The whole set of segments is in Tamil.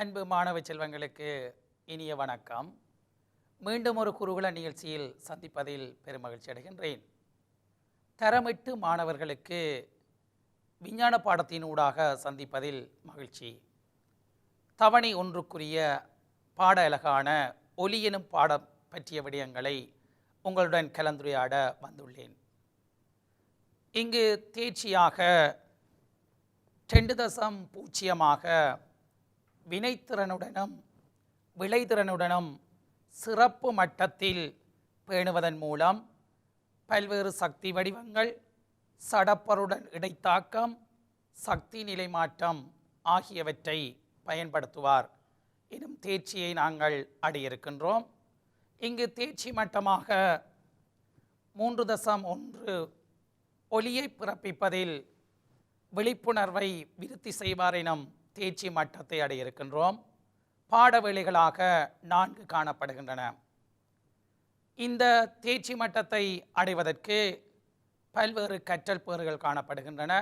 அன்பு மாணவ செல்வங்களுக்கு இனிய வணக்கம். மீண்டும் ஒரு குருகுல நிகழ்ச்சியில் சந்திப்பதில் பெருமகிழ்ச்சி அடைகின்றேன். தரமிட்டு மாணவர்களுக்கு விஞ்ஞான பாடத்தினூடாக சந்திப்பதில் மகிழ்ச்சி. தவணை ஒன்றுக்குரிய பாட அழகான ஒலி எனும் பாடம் பற்றிய விடயங்களை உங்களுடன் கலந்துரையாட வந்துள்ளேன். இங்கு தேர்ச்சியாக 2.0 வினைத்திறனுடனும் விளைதிறனுடனும் சிறப்பு மட்டத்தில் பேணுவதன் மூலம் பல்வேறு சக்தி வடிவங்கள், சடப்பருடன் இடைத்தாக்கம், சக்தி நிலைமாற்றம் ஆகியவற்றை பயன்படுத்துவார் எனும் தேர்ச்சியை நாங்கள் அடையிருக்கின்றோம். இங்கு தேர்ச்சி மட்டமாக 3.1 ஒலியை பிறப்பிப்பதில் விழிப்புணர்வை விருத்தி செய்வார் எனும் தேர்ச்சி மட்டத்தை அடையிருக்கின்றோம். பாடவேளைகளாக 4 காணப்படுகின்றன. இந்த தேர்ச்சி மட்டத்தை அடைவதற்கு பல்வேறு கற்றல் பேறுகள் காணப்படுகின்றன.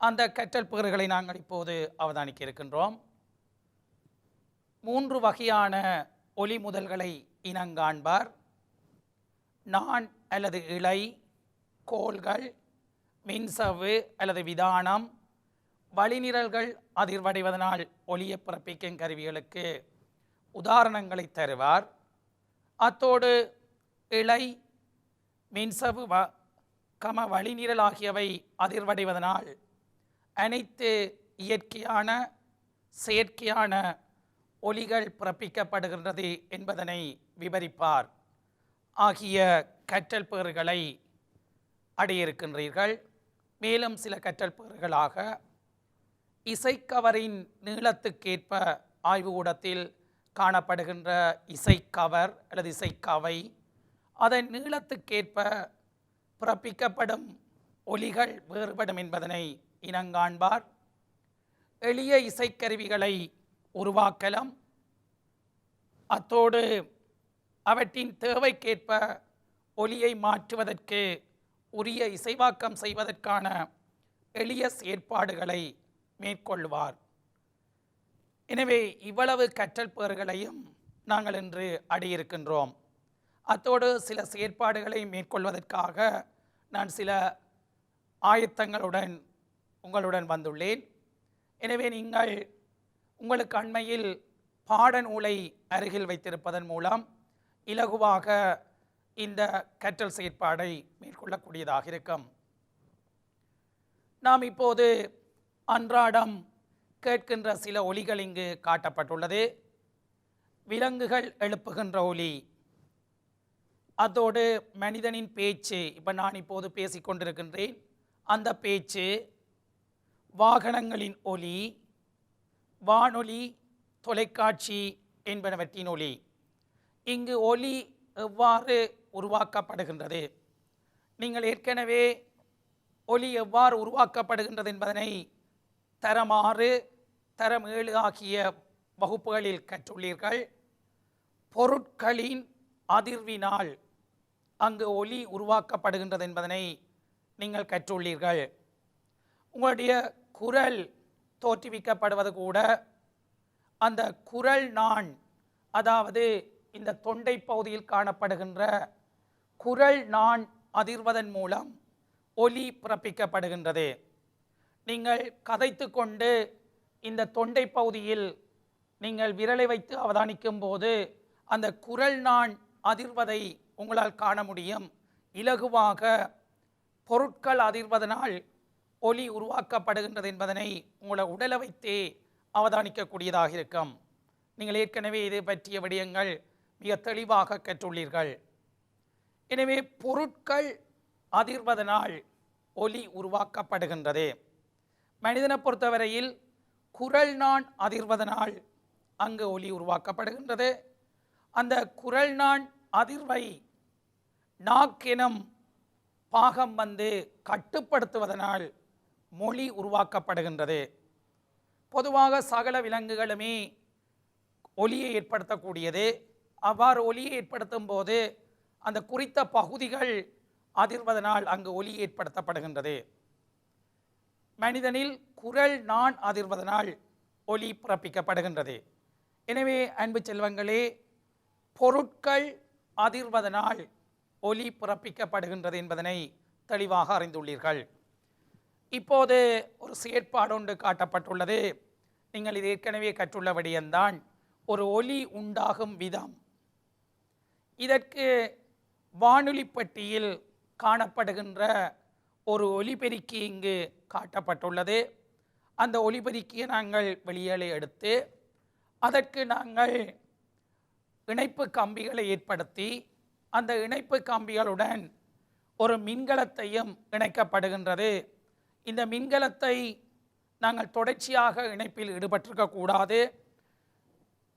அந்த கற்றல் பேறுகளை நாங்கள் இப்போது அவதானிக்க இருக்கின்றோம். 3 வகையான ஒலி முதல்களை இனங்காண்பார். நான் அல்லது இழை, கோள்கள், மின்சவ்வு அல்லது விதானம், வழிநிரல்கள் அதிர்வடைவதனால் ஒலியை பிறப்பிக்கும் கருவிகளுக்கு உதாரணங்களை தருவார். அத்தோடு இழை, மின்சவ்வு, வழிநிரல் ஆகியவை அதிர்வடைவதனால் அனைத்து இயற்கையான செயற்கையான ஒலிகள் பிறப்பிக்கப்படுகின்றது என்பதனை விவரிப்பார். ஆகிய கற்றல் பேறுகளை அடையிருக்கின்றீர்கள். மேலும் சில கற்றல் பேறுகளாக இசைக்கவரின் நீளத்துக்கேற்ப ஆய்வுக்கூடத்தில் காணப்படுகின்ற இசைக்கவர் அல்லது இசைக்கவை, அதன் நீளத்துக்கேற்ப பிறப்பிக்கப்படும் ஒலிகள் வேறுபடும் என்பதனை இனங்காண்பார். எளிய இசைக்கருவிகளை உருவாக்கலாம். அத்தோடு அவற்றின் தேவைக்கேற்ப ஒலியை மாற்றுவதற்கு உரிய இசைவாக்கம் செய்வதற்கான எளிய செயற்பாடுகளை மேற்கொள்வார். எனவே இவ்வளவு கற்றல் பேறுகளையும் நாங்கள் இன்று அடையிருக்கின்றோம். அத்தோடு சில செயற்பாடுகளை மேற்கொள்வதற்காக நான் சில ஆயத்தங்களுடன் உங்களுடன் வந்துள்ளேன். எனவே நீங்கள் உங்களுக்கு அண்மையில் பாடநூலை அருகில் வைத்திருப்பதன் மூலம் இலகுவாக இந்த கற்றல் செயற்பாடை மேற்கொள்ளக்கூடியதாக இருக்கும். நாம் இப்போது அன்றாடம் கேட்கின்ற சில ஒலிகள் இங்கு காட்டப்பட்டுள்ளது. விலங்குகள் எழுப்புகின்ற ஒலி, அதோடு மனிதனின் பேச்சு, இப்போ நான் இப்போது பேசிக்கொண்டிருக்கின்றேன், அந்த பேச்சு, வாகனங்களின் ஒலி, வானொலி, தொலைக்காட்சி என்பனவற்றின் ஒலி. இங்கு ஒலி எவ்வாறு உருவாக்கப்படுகின்றது, நீங்கள் ஏற்கனவே ஒலி எவ்வாறு உருவாக்கப்படுகின்றது என்பதனை தரம் 6, தரம் 7 ஆகிய வகுப்புகளில் கற்றுள்ளீர்கள். பொருட்களின் அதிர்வினால் அங்கு ஒலி உருவாக்கப்படுகின்றது என்பதனை நீங்கள் கற்றுள்ளீர்கள். உங்களுடைய குரல் தோற்றுவிக்கப்படுவது கூட அந்த குரல் நான், அதாவது இந்த தொண்டை பகுதியில் காணப்படுகின்ற குரல் நான் அதிர்வதன் மூலம் ஒலி பிறப்பிக்கப்படுகின்றது. நீங்கள் கதைத்து கொண்டு இந்த தொண்டை பகுதியில் நீங்கள் விரலை வைத்து அவதானிக்கும் போது அந்த குரல் நான் அதிர்வதை உங்களால் காண முடியும். இலகுவாக பொருட்கள் அதிர்வதனால் ஒலி உருவாக்கப்படுகின்றது என்பதனை உங்களை உடலை வைத்தே அவதானிக்கக்கூடியதாக இருக்கும். நீங்கள் ஏற்கனவே இது பற்றிய விடயங்கள் மிக தெளிவாக கற்றுள்ளீர்கள். எனவே பொருட்கள் அதிர்வதனால் ஒலி உருவாக்கப்படுகின்றது. மனிதனை பொறுத்தவரையில் குரல் நான் அதிர்வதனால் அங்கு ஒலி உருவாக்கப்படுகின்றது. அந்த குரல் நான் அதிர்வை நாக்கெனும் பாகம் கட்டுப்படுத்துவதனால் மொழி உருவாக்கப்படுகின்றது. பொதுவாக சகல விலங்குகளுமே ஒலியை ஏற்படுத்தக்கூடியது. அவ்வாறு ஒலியை ஏற்படுத்தும் போது அந்த குறித்த பகுதிகள் அதிர்வதனால் அங்கு ஒலி ஏற்படுத்தப்படுகின்றது. மனிதனில் குரல் நான் அதிர்வதனால் ஒலி பிறப்பிக்கப்படுகின்றது. எனவே அன்பு செல்வங்களே, பொருட்கள் அதிர்வதனால் ஒலி பிறப்பிக்கப்படுகின்றது என்பதனை தெளிவாக அறிந்துள்ளீர்கள். இப்போது ஒரு செயற்பாடு ஒன்று காட்டப்பட்டுள்ளது. நீங்கள் இது ஏற்கனவே கற்றுள்ள விடயம்தான். ஒரு ஒலி உண்டாகும் விதம். இதற்கு வானொலி பெட்டியில் காணப்படுகின்ற ஒரு ஒலிபெருக்கி இங்கு காட்டப்பட்டுள்ளது. அந்த ஒலிபெருக்கியை நாங்கள் வெளியே எடுத்து அதற்கு நாங்கள் இணைப்பு கம்பிகளை ஏற்படுத்தி அந்த இணைப்பு கம்பிகளுடன் ஒரு மின்கலத்தையும் இணைக்கப்படுகின்றது. இந்த மின்கலத்தை நாங்கள் தொடர்ச்சியாக இணைப்பில் ஈடுபட்டிருக்கக்கூடாது.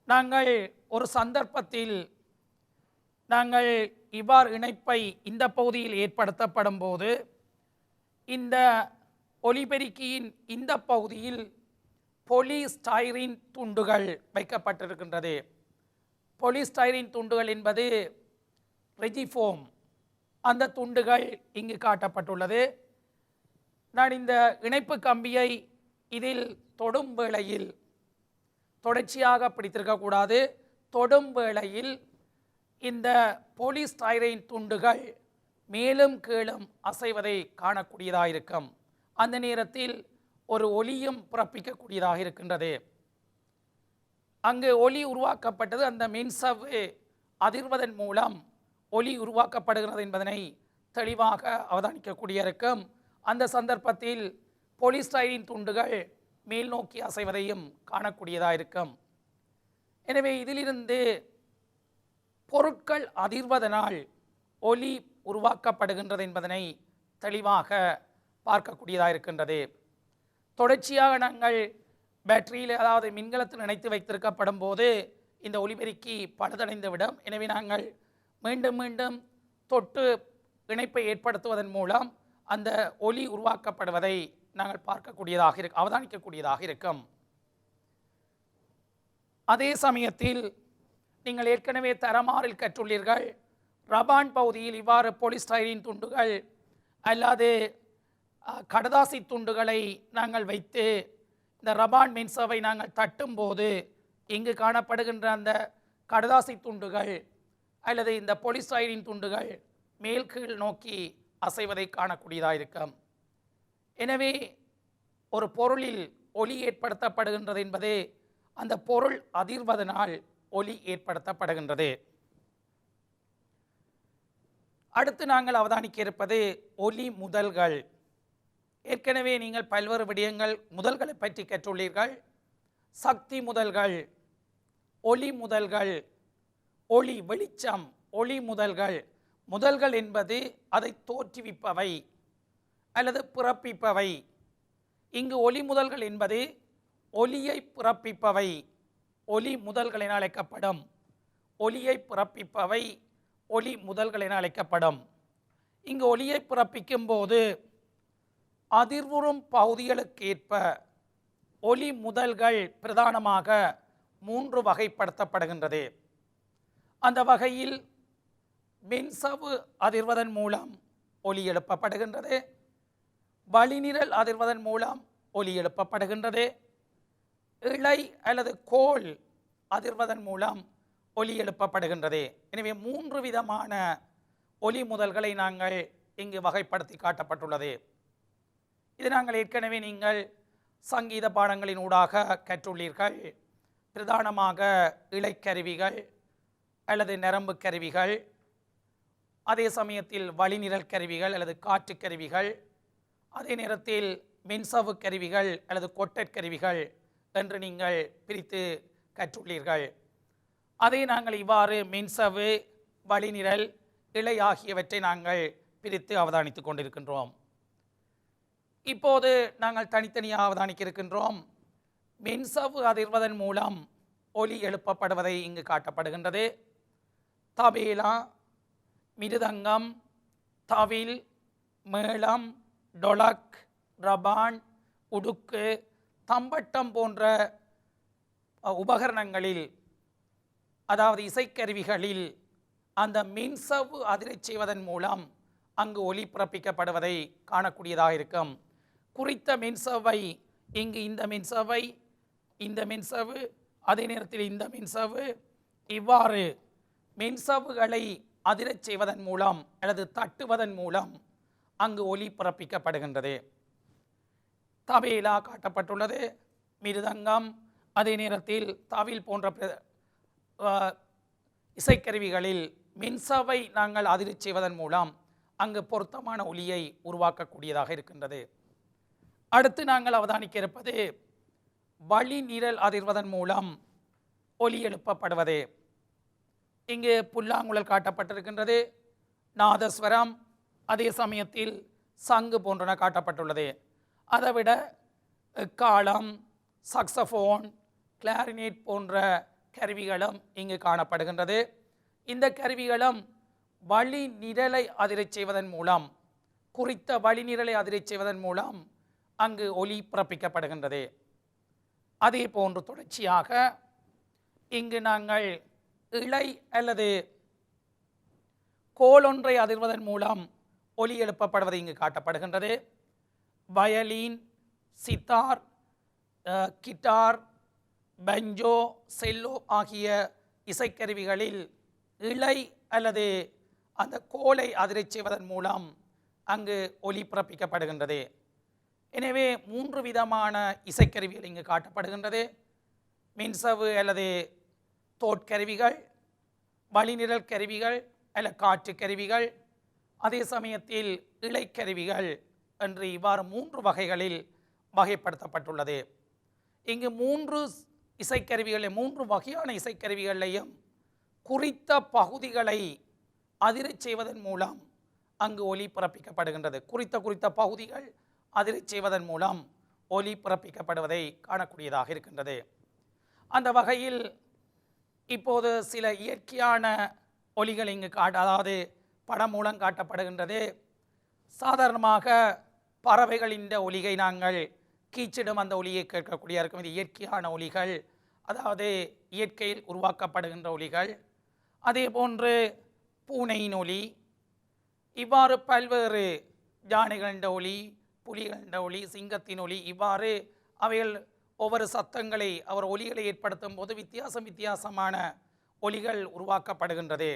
நாங்கள் ஒரு சந்தர்ப்பத்தில் நாங்கள் இவ்வாறு இணைப்பை இந்த பகுதியில் ஏற்படுத்தப்படும் போது இந்த ஒலிபெருக்கியின் இந்த பகுதியில் பொலிஸ்டைரீன் துண்டுகள் வைக்கப்பட்டிருக்கின்றது. பொலிஸ்டைரீன் துண்டுகள் என்பது ரெஜிஃபோம். அந்த துண்டுகள் இங்கு காட்டப்பட்டுள்ளது. நான் இந்த இணைப்பு கம்பியை இதில் தொடும் வேளையில் தொடர்ச்சியாக பிடித்திருக்கக்கூடாது. தொடும் வேளையில் இந்த பொலிஸ்டைரீன் துண்டுகள் மேலும் கீழும் அசைவதை காணக்கூடியதாக இருக்கும். அந்த நேரத்தில் ஒரு ஒலியும் பிறப்பிக்கக்கூடியதாக இருக்கின்றது. அங்கு ஒலி உருவாக்கப்பட்டது. அந்த மின்சவ்வு அதிர்வதன் மூலம் ஒலி உருவாக்கப்படுகிறது என்பதனை தெளிவாக அவதானிக்கக்கூடிய இருக்கும். அந்த சந்தர்ப்பத்தில் பொலிஸ்டைரீன் துண்டுகள் மேல் நோக்கி அசைவதையும் காணக்கூடியதாக இருக்கும். எனவே இதிலிருந்து பொருட்கள் அதிர்வதனால் ஒலி உருவாக்கப்படுகின்றது என்பதனை தெளிவாக பார்க்கக்கூடியதாக இருக்கின்றது. தொடர்ச்சியாக நாங்கள் பேட்டரியில் அதாவது மின்கலத்தில் இணைத்து வைத்திருக்கப்படும் போது இந்த ஒலிபெருக்கி பழுதடைந்து விடும். எனவே நாங்கள் மீண்டும் மீண்டும் தொட்டு இணைப்பை ஏற்படுத்துவதன் மூலம் அந்த ஒலி உருவாக்கப்படுவதை நாங்கள் பார்க்கக்கூடியதாக அவதானிக்கக்கூடியதாக இருக்கும். அதே சமயத்தில் நீங்கள் ஏற்கனவே தரமாறில் கற்றுள்ளீர்கள். ரபான் பகுதியில் இவ்வாறு பொலிஸ்டைரீன் துண்டுகள் அல்லது கடதாசி துண்டுகளை நாங்கள் வைத்து இந்த ரபான் மின்சவை நாங்கள் தட்டும்போது இங்கு காணப்படுகின்ற அந்த கடதாசி துண்டுகள் அல்லது இந்த பொலிஸ்டைரீன் துண்டுகள் மேல் கீழ் நோக்கி அசைவதை காணக்கூடியதாக இருக்கும். எனவே ஒரு பொருளில் ஒலி ஏற்படுத்தப்படுகின்றது என்பது அந்த பொருள் அதிர்வதனால் ஒலி ஏற்படுத்தப்படுகின்றது. அடுத்து நாங்கள் அவதானிக்க இருப்பது ஒலி முதல்கள். ஏற்கனவே நீங்கள் பல்வேறு விடயங்கள் முதல்களை பற்றி கற்றுள்ளீர்கள். சக்தி முதல்கள், ஒளி முதல்கள், ஒளி வெளிச்சம், ஒளி முதல்கள். முதல்கள் என்பது அதை தோற்றுவிப்பவை அல்லது பிறப்பிப்பவை. இங்கு ஒளி முதல்கள் என்பது ஒலியை பிறப்பிப்பவை, ஒலி முதல்கள் என அழைக்கப்படும். ஒலியை பிறப்பிப்பவை ஒலி முதல்கள் என அழைக்கப்படும். இங்கு ஒலியை பிறப்பிக்கும் போது அதிர்வுறும் பகுதிகளுக்கேற்ப ஒலி முதல்கள் பிரதானமாக 3 வகைப்படுத்தப்படுகின்றது. அந்த வகையில் மின்சவ்வு அதிர்வதன் மூலம் ஒலி எழுப்பப்படுகின்றது. வளிநிரல் அதிர்வதன் மூலம் ஒலி எழுப்பப்படுகின்றது. இழை அல்லது கோல் அதிர்வதன் மூலம் ஒலி எழுப்பப்படுகின்றது. எனவே 3 விதமான ஒலி முதல்களை நாங்கள் இங்கு வகைப்படுத்தி காட்டப்பட்டுள்ளது. இது நாங்கள் ஏற்கனவே நீங்கள் சங்கீத பாடங்களின் ஊடாக கற்றுள்ளீர்கள். பிரதானமாக இழைக்கருவிகள் அல்லது நரம்பு கருவிகள், அதே சமயத்தில் வளிநிரல் கருவிகள் அல்லது காற்று கருவிகள், அதே நேரத்தில் மின்சவ்வு கருவிகள் அல்லது கொட்டற்கருவிகள் என்று நீங்கள் பிரித்து கற்றுள்ளீர்கள். அதை நாங்கள் இவ்வாறு மின்சவ்வு, வளிநிரல், இழை ஆகியவற்றை நாங்கள் பிரித்து அவதானித்து கொண்டிருக்கின்றோம். இப்போது நாங்கள் தனித்தனியாக அவதானிக்க இருக்கின்றோம். மின்சவ்வு அதிர்வதன் மூலம் ஒலி எழுப்பப்படுவதை இங்கு காட்டப்படுகின்றது. தபேலா, மிருதங்கம், தவில், மேளம், டொலக், ரபான், உடுக்கு, தம்பட்டம் போன்ற உபகரணங்களில் அதாவது இசைக்கருவிகளில் அந்த மின்சவ்வு அதிரச் செய்வதன் மூலம் அங்கு ஒலி பிறப்பிக்கப்படுவதை காணக்கூடியதாக இருக்கும். குறித்த மின்சவ்வை இங்கு இந்த மின்சவ்வை இந்த மின்சவ்வு, அதே நேரத்தில் இந்த மின்சவ்வு, இவ்வாறு மின்சவ்வுகளை அதிரச் செய்வதன் மூலம் அல்லது தட்டுவதன் மூலம் அங்கு ஒலி பிறப்பிக்கப்படுகின்றது. தபேலா காட்டப்பட்டுள்ளது, மிருதங்கம், அதே நேரத்தில் தவில் போன்ற இசைக்கருவிகளில் மின்சவை நாங்கள் அதிரச் செய்வதன் மூலம் அங்கு பொருத்தமான ஒலியை உருவாக்கக்கூடியதாக இருக்கின்றது. அடுத்து நாங்கள் அவதானிக்க இருப்பது வழிநிரல் அதிர்வதன் மூலம் ஒலி எழுப்பப்படுவது. இங்கு புல்லாங்குழல் காட்டப்பட்டிருக்கின்றது, நாதஸ்வரம், அதே சமயத்தில் சங்கு போன்றன காட்டப்பட்டுள்ளது. அதைவிட எக்காளம், சக்சஃபோன், கிளாரினேட் போன்ற கருவிகளும் இங்கு காணப்படுகின்றது. இந்த கருவிகளும் வழிநிரலை அதிரச் செய்வதன் மூலம், குறித்த வழிநிரலை அதிரச் செய்வதன் மூலம் அங்கு ஒலி பிறப்பிக்கப்படுகின்றது. அதே போன்று தொடர்ச்சியாக இங்கு நாங்கள் இழை அல்லது கோலொன்றை அதிர்வதன் மூலம் ஒலி எழுப்பப்படுவது இங்கு காட்டப்படுகின்றது. வயலின், சித்தார், கிட்டார், பஞ்சோ, செல்லோ ஆகிய இசைக்கருவிகளில் இழை அல்லது அந்த கோலை அதிரச் செய்வதன் மூலம் அங்கு ஒலி பிறப்பிக்கப்படுகின்றது. எனவே 3 விதமான இசைக்கருவிகள் இங்கு காட்டப்படுகின்றது. மின்சவு அல்லது தோற்கருவிகள், வழிநிரல் கருவிகள் அல்ல காற்று கருவிகள், அதே சமயத்தில் இழைக்கருவிகள் என்று இவ்வாறு 3 வகைகளில் வகைப்படுத்தப்பட்டுள்ளது. இங்கு 3 இசைக்கருவிகளை 3 வகையான இசைக்கருவிகளையும் குறித்த பகுதிகளை அதிரச் செய்வதன் மூலம் அங்கு ஒலி பிறப்பிக்கப்படுகின்றது. குறித்த பகுதிகள் அதிரச் செய்வதன் மூலம் ஒலி பிறப்பிக்கப்படுவதை காணக்கூடியதாக இருக்கின்றது. அந்த வகையில் இப்போது சில இயற்கையான ஒலிகள் இங்கு அதாவது படம் மூலம் காட்டப்படுகின்றது. சாதாரணமாக பறவைகளின் ஒலியை நாங்கள் கீச்சிடும் அந்த ஒலியை கேட்கக்கூடிய இருக்கும். இது இயற்கையான ஒலிகள், அதாவது இயற்கையில் உருவாக்கப்படுகின்ற ஒலிகள். அதே போன்று பூனையின் ஒலி, இவ்வாறு பல்வேறு யானைகளின் ஒலி, புலிகளின் ஒலி, சிங்கத்தின் ஒலி, இவ்வாறு அவைகள் ஒவ்வொரு சத்தங்களை ஒலிகளை ஏற்படுத்தும் போது வித்தியாசமான ஒலிகள் உருவாக்கப்படுகின்றது.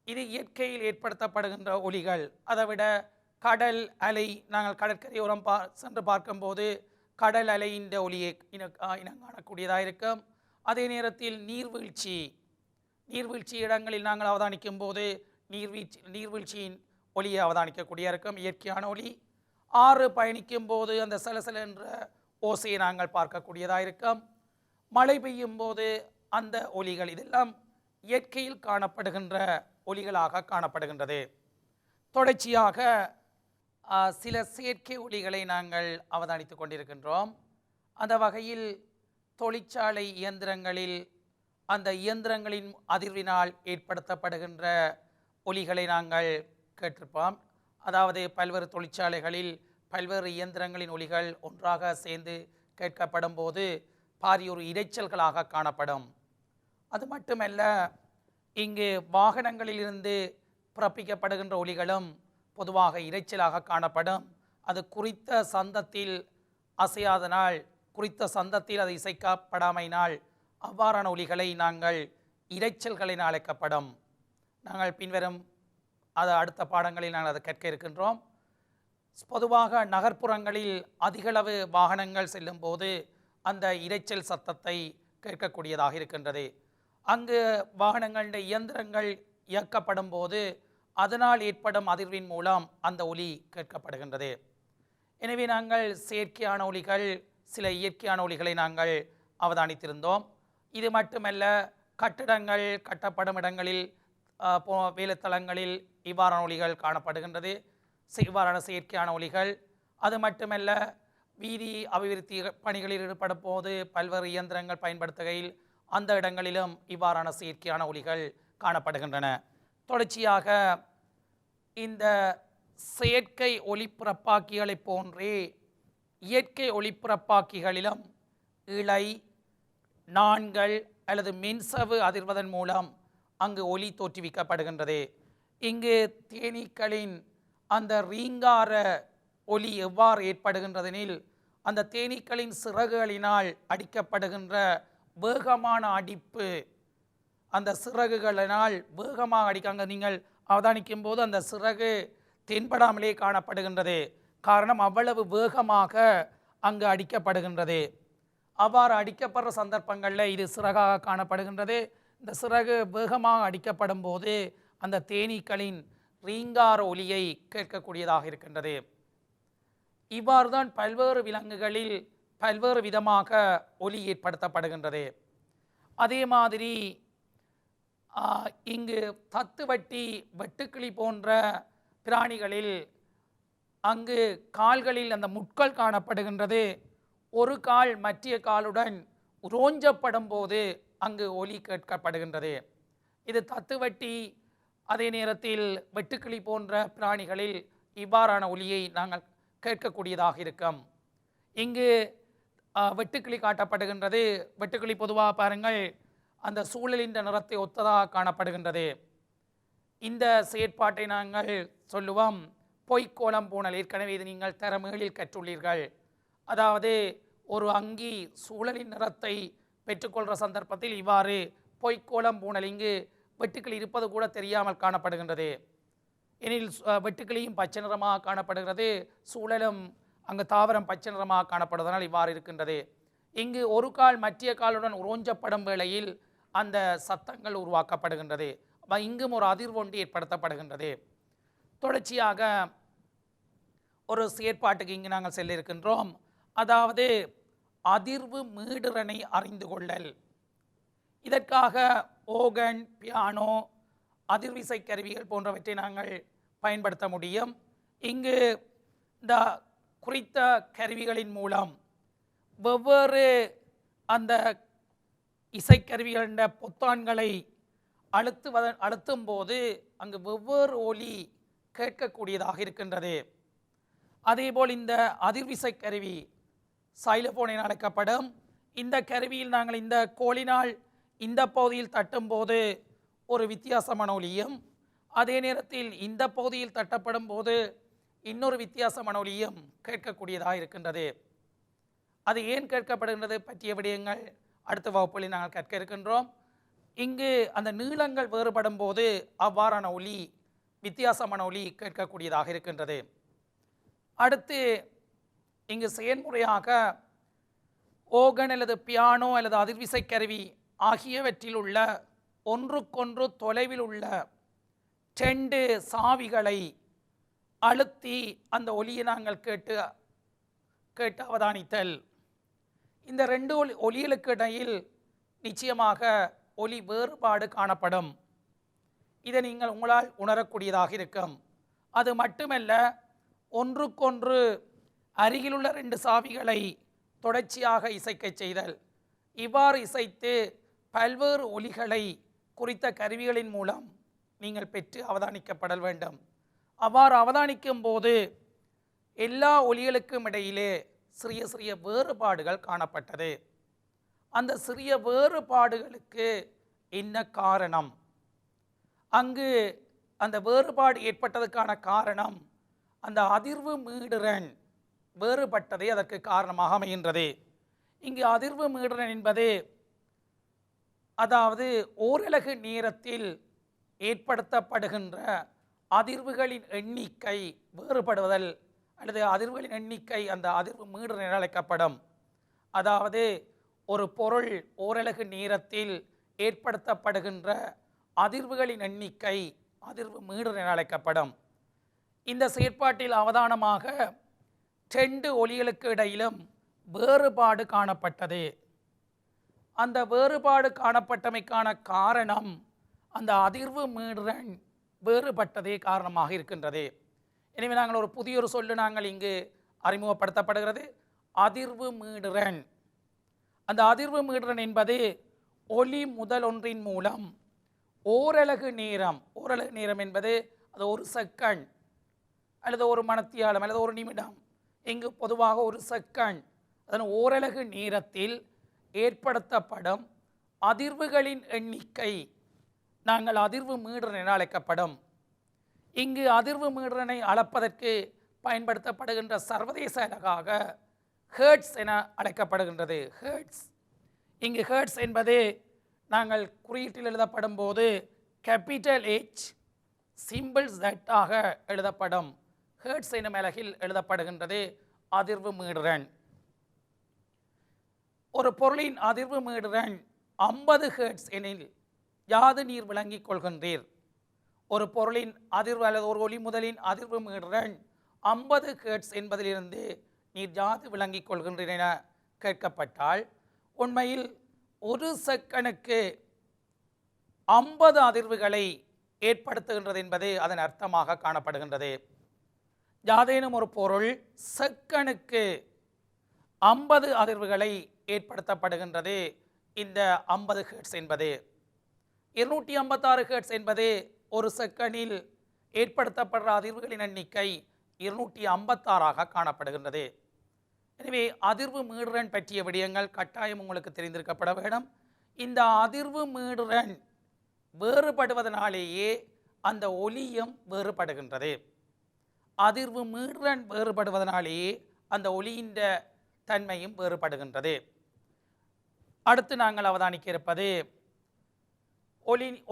இது இயற்கையில் ஏற்படுத்தப்படுகின்ற ஒலிகள். அதைவிட கடல் அலை, நாங்கள் கடற்கரையோரம் சென்று பார்க்கும்போது கடல் அலையின் ஒலியை இனங்காணக்கூடியதாக இருக்கும். அதே நேரத்தில் நீர்வீழ்ச்சி இடங்களில் நாங்கள் அவதானிக்கும் போது நீர்வீழ்ச்சியின் ஒலியை அவதானிக்கக்கூடிய இருக்கும், இயற்கையான ஒலி. ஆறு பயணிக்கும் போது அந்த சலசல என்ற ஓசையை நாங்கள் பார்க்கக்கூடியதாக இருக்கும். மழை பெய்யும் போது அந்த ஒலிகள், இதெல்லாம் இயற்கையில் காணப்படுகின்ற ஒலிகளாக காணப்படுகின்றது. தொடர்ச்சியாக சில செயற்கை ஒலிகளை நாங்கள் அவதானித்து கொண்டிருக்கின்றோம். அந்த வகையில் தொழிற்சாலை இயந்திரங்களில் அந்த இயந்திரங்களின் அதிர்வினால் ஏற்படுத்தப்படுகின்ற ஒலிகளை நாங்கள் கேட்டிருப்போம். அதாவது பல்வேறு தொழிற்சாலைகளில் பல்வேறு இயந்திரங்களின் ஒலிகள் ஒன்றாக சேர்ந்து கேட்கப்படும் போது பாரியொரு இரைச்சல்களாக காணப்படும். அது மட்டுமல்ல, இங்கு வாகனங்களிலிருந்து பிறப்பிக்கப்படுகின்ற ஒலிகளும் பொதுவாக இரைச்சலாக காணப்படும். அது குறித்த சந்தத்தில் அசையாதனால், குறித்த சந்தத்தில் அது இசைக்கப்படாமையினால் அவ்வாறான ஒலிகளை நாங்கள் இரைச்சல்கள் என அழைக்கப்படும். நாங்கள் பின்வரும் அடுத்த பாடங்களில் நாங்கள் அதை கேட்க இருக்கின்றோம். பொதுவாக நகர்ப்புறங்களில் அதிகளவு வாகனங்கள் செல்லும் போது அந்த இரைச்சல் சத்தத்தை கேட்கக்கூடியதாக இருக்கின்றது. அங்கு வாகனங்களுடைய இயந்திரங்கள் இயக்கப்படும் போது அதனால் ஏற்படும் அதிர்வின் மூலம் அந்த ஒலி கேட்கப்படுகின்றது. எனவே நாங்கள் செயற்கையான ஒலிகள், சில இயற்கையான ஒலிகளை நாங்கள் அவதானித்திருந்தோம். இது மட்டுமல்ல, கட்டிடங்கள் கட்டப்படும் இடங்களில், வேலைத்தளங்களில் இவ்வாறான ஒலிகள் காணப்படுகின்றது, இவ்வாறான செயற்கையான ஒலிகள். அது மட்டுமல்ல, வீதி அபிவிருத்தி பணிகளில் ஈடுபடும் போது பல்வேறு இயந்திரங்கள் பயன்படுத்துகையில் அந்த இடங்களிலும் இவ்வாறான செயற்கையான ஒலிகள் காணப்படுகின்றன. தொடர்ச்சியாக இந்த செயற்கை ஒலிப்பிறப்பாக்கிகளை போன்றே இயற்கை ஒலிப்பிறப்பாக்கிகளிலும் இழை, நாண்கள் அல்லது மின்சவு அதிர்வதன் மூலம் அங்கு ஒலி தோற்றுவிக்கப்படுகின்றது. இங்கு தேனீக்களின் அந்த ரீங்கார ஒலி எவ்வாறு ஏற்படுகின்றதெனில், அந்த தேனீக்களின் சிறகுகளினால் அடிக்கப்படுகின்ற வேகமான அடிப்பு, அந்த சிறகுகளினால் வேகமாக அடிக்காங்க. நீங்கள் அவதானிக்கும் போது அந்த சிறகு தென்படாமலே காணப்படுகின்றது. காரணம் அவ்வளவு வேகமாக அங்கு அடிக்கப்படுகின்றது. அவ்வாறு அடிக்கப்படுற சந்தர்ப்பங்களில் இது சிறகாக காணப்படுகின்றது. இந்த சிறகு வேகமாக அடிக்கப்படும் போது அந்த தேனீக்களின் ரீங்கார ஒலியை கேட்கக்கூடியதாக இருக்கின்றது. இவ்வாறு தான் பல்வேறு விலங்குகளில் பல்வேறு விதமாக ஒலி ஏற்படுத்தப்படுகின்றது. அதே மாதிரி இங்கு தத்துவட்டி, வெட்டுக்கிளி போன்ற பிராணிகளில் அங்கு கால்களில் அந்த முட்கள் காணப்படுகின்றது. ஒரு கால் மற்றிய காலுடன் உரோஞ்சப்படும் போது அங்கு ஒலி கேட்கப்படுகின்றது. இது தத்துவட்டி, அதே நேரத்தில் வெட்டுக்கிளி போன்ற பிராணிகளில் இவ்வாறான ஒலியை நாங்கள் கேட்கக்கூடியதாக இருக்கும். இங்கு வெட்டுக்கிளி காட்டப்படுகின்றது. வெட்டுக்கிளி பொதுவாக பாருங்கள், அந்த சூழலின் நிறத்தை ஒத்ததாக காணப்படுகின்றது. இந்த செயற்பாட்டை நாங்கள் சொல்லுவோம் பொய்க்கோலம் பூணல். ஏற்கனவே இது நீங்கள் தரமேளில் கற்றுள்ளீர்கள். அதாவது ஒரு அங்கி சூழலின் நிறத்தை பெற்றுக்கொள்கிற சந்தர்ப்பத்தில் இவ்வாறு பொய்க்கோலம் பூணல், இங்கு வெட்டுக்கிளி இருப்பது கூட தெரியாமல் காணப்படுகின்றது. எனில் வெட்டுக்கிளியும் பச்சை நிறமாக காணப்படுகிறது, சூழலும் அங்கு தாவரம் பச்சை நிறமாக காணப்படுவதனால் இவ்வாறு இருக்கின்றது. இங்கு ஒரு கால் மற்றிய காலுடன் உரோஞ்சப்படும் வேளையில் அந்த சத்தங்கள் உருவாக்கப்படுகின்றது. இங்கும் ஒரு அதிர்வு ஒன்று ஏற்படுத்தப்படுகின்றது. தொடர்ச்சியாக ஒரு செயற்பாட்டுக்கு இங்கு நாங்கள் செல்ல இருக்கின்றோம். அதாவது அதிர்வு மீடுறனை அறிந்து கொள்ளல். இதற்காக ஓகன், பியானோ, அதிர்விசை கருவிகள் போன்றவற்றை நாங்கள் பயன்படுத்த முடியும். இங்கு இந்த குறித்த கருவிகளின் மூலம் வெவ்வேறு அந்த இசைக்கருவிகளின் பொத்தான்களை அழுத்தும் போது அங்கு வெவ்வேறு ஒலி கேட்கக்கூடியதாக இருக்கின்றது. அதேபோல் இந்த அதிர்விசை கருவி சைலோபோன் என அழைக்கப்படும். இந்த கருவியில் நாங்கள் இந்த கோலினால் இந்த பகுதியில் தட்டும்போது ஒரு வித்தியாசமான ஒலியும், அதே நேரத்தில் இந்த பகுதியில் தட்டப்படும் போது இன்னொரு வித்தியாசமான ஒலியும் கேட்கக்கூடியதாக இருக்கின்றது. அது ஏன் கேட்கப்படுகின்றது பற்றிய விடயங்கள் அடுத்த வகுப்புகளில் நாங்கள் கற்க இருக்கின்றோம். இங்கு அந்த நீளங்கள் வேறுபடும் போது அவ்வாறான ஒலி, வித்தியாசமான ஒலி கேட்கக்கூடியதாக இருக்கின்றது. அடுத்து இங்கு செயல்முறையாக ஓகன் அல்லது பியானோ அல்லது அதிர்விசை கருவி ஆகியவற்றில் உள்ள ஒன்றுக்கொன்று தொலைவில் உள்ள 2 சாவிகளை அழுத்தி அந்த ஒலியை நாங்கள் கேட்டு அவதானித்தல். இந்த 2 ஒலிகளுக்கு இடையில் நிச்சயமாக ஒலி வேறுபாடு காணப்படும். இதை நீங்கள் உங்களால் உணரக்கூடியதாக இருக்கும். அது மட்டுமல்ல, ஒன்றுக்கொன்று அருகிலுள்ள 2 சாவிகளை தொடர்ச்சியாக இசைக்க செய்தல். இவ்வாறு இசைத்து பல்வேறு ஒலிகளை குறித்த கருவிகளின் மூலம் நீங்கள் பெற்று அவதானிக்கப்படல் வேண்டும். அவ்வாறு அவதானிக்கும் போது எல்லா ஒலிகளுக்கும் இடையிலே சிறிய சிறிய வேறுபாடுகள் காணப்பட்டது. அந்த சிறிய வேறுபாடுகளுக்கு என்ன காரணம்? அங்கு அந்த வேறுபாடு ஏற்பட்டதுக்கான காரணம் அந்த அதிர்வு மீடுறன் வேறுபட்டதே அதற்கு காரணமாக அமைகின்றது. இங்கு அதிர்வு மீடுறன் என்பது அதாவது ஓரலகு நேரத்தில் ஏற்படுத்தப்படுகின்ற அதிர்வுகளின் எண்ணிக்கை வேறுபடுவதல் அல்லது அதிர்வுகளின் எண்ணிக்கை அந்த அதிர்வு மீடுறன் என அழைக்கப்படும். அதாவது ஒரு பொருள் ஓரலகு நேரத்தில் ஏற்படுத்தப்படுகின்ற அதிர்வுகளின் எண்ணிக்கை அதிர்வு மீடுறன் என அழைக்கப்படும். இந்த செயற்பாட்டில் அவதானமாக 2 ஒலிகளுக்கு இடையிலும் வேறுபாடு காணப்பட்டது. அந்த வேறுபாடு காணப்பட்டமைக்கான காரணம் அந்த அதிர்வு மீடுறன் வேறுபட்டதே காரணமாக இருக்கின்றது. எனவே நாங்கள் ஒரு புதிய சொல்லு நாங்கள் இங்கு அறிமுகப்படுத்தப்படுகிறது, அதிர்வு மீடுறன். அந்த அதிர்வு மீடுறன் என்பது ஒலி முதல் ஒன்றின் மூலம் ஓரலகு நேரம் என்பது அது ஒரு செகண்ட் அல்லது ஒரு மணத்தியாலம் அல்லது ஒரு நிமிடம், இங்கு பொதுவாக ஒரு செகண்ட், அதன் ஓரலகு நேரத்தில் ஏற்படுத்தப்படும் அதிர்வுகளின் எண்ணிக்கை நாங்கள் அதிர்வு மீடுறன் என அழைக்கப்படும். இங்கு அதிர்வு மீடுறனை அளப்பதற்கு பயன்படுத்தப்படுகின்ற சர்வதேச அலகாக ஹெர்ட்ஸ் என அழைக்கப்படுகின்றது. ஹெர்ட்ஸ். இங்கு ஹெர்ட்ஸ் என்பது நாங்கள் குறியீட்டில் எழுதப்படும் போது கேபிட்டல் H சிம்பிள் Z ஆக எழுதப்படும். ஹெர்ட்ஸ் எனும் அலகில் எழுதப்படுகின்றது அதிர்வு மீடுறன். ஒரு பொருளின் அதிர்வு மீடுறன் 50 ஹெர்ட்ஸ் எனில் யாது நீர் விளங்கிக் கொள்கின்றீர்? ஒரு பொருளின் அதிர்வு அல்லது ஒரு ஒலிமுதலின் அதிர்வு மீடுறன் 50 ஹெர்ட்ஸ் என்பதிலிருந்து நீர் யாது விளங்கிக் கொள்கின்றீர் என கேட்கப்பட்டால், உண்மையில் ஒரு செகண்டுக்கு 50 அதிர்வுகளை ஏற்படுத்துகின்றது என்பது அதன் அர்த்தமாக காணப்படுகின்றது. யாதேனும் ஒரு பொருள் செகண்டுக்கு 50 அதிர்வுகளை ஏற்படுத்தப்படுகின்றது. இந்த 50 ஹெர்ட்ஸ் என்பது 256 ஹெர்ட்ஸ் என்பது ஒரு செகண்டில் ஏற்படுத்தப்படுற அதிர்வுகளின் எண்ணிக்கை 256ஆக காணப்படுகின்றது. எனவே அதிர்வு மீடுறன் பற்றிய விடயங்கள் கட்டாயம் உங்களுக்கு தெரிந்திருக்கப்பட வேண்டும். இந்த அதிர்வு மீடுறன் வேறுபடுவதனாலேயே அந்த ஒலியும் வேறுபடுகின்றது. அதிர்வு மீடுறன் வேறுபடுவதனாலேயே அந்த ஒலியின் தன்மையும் வேறுபடுகின்றது. அடுத்து நாங்கள் அவதானிக்க இருப்பது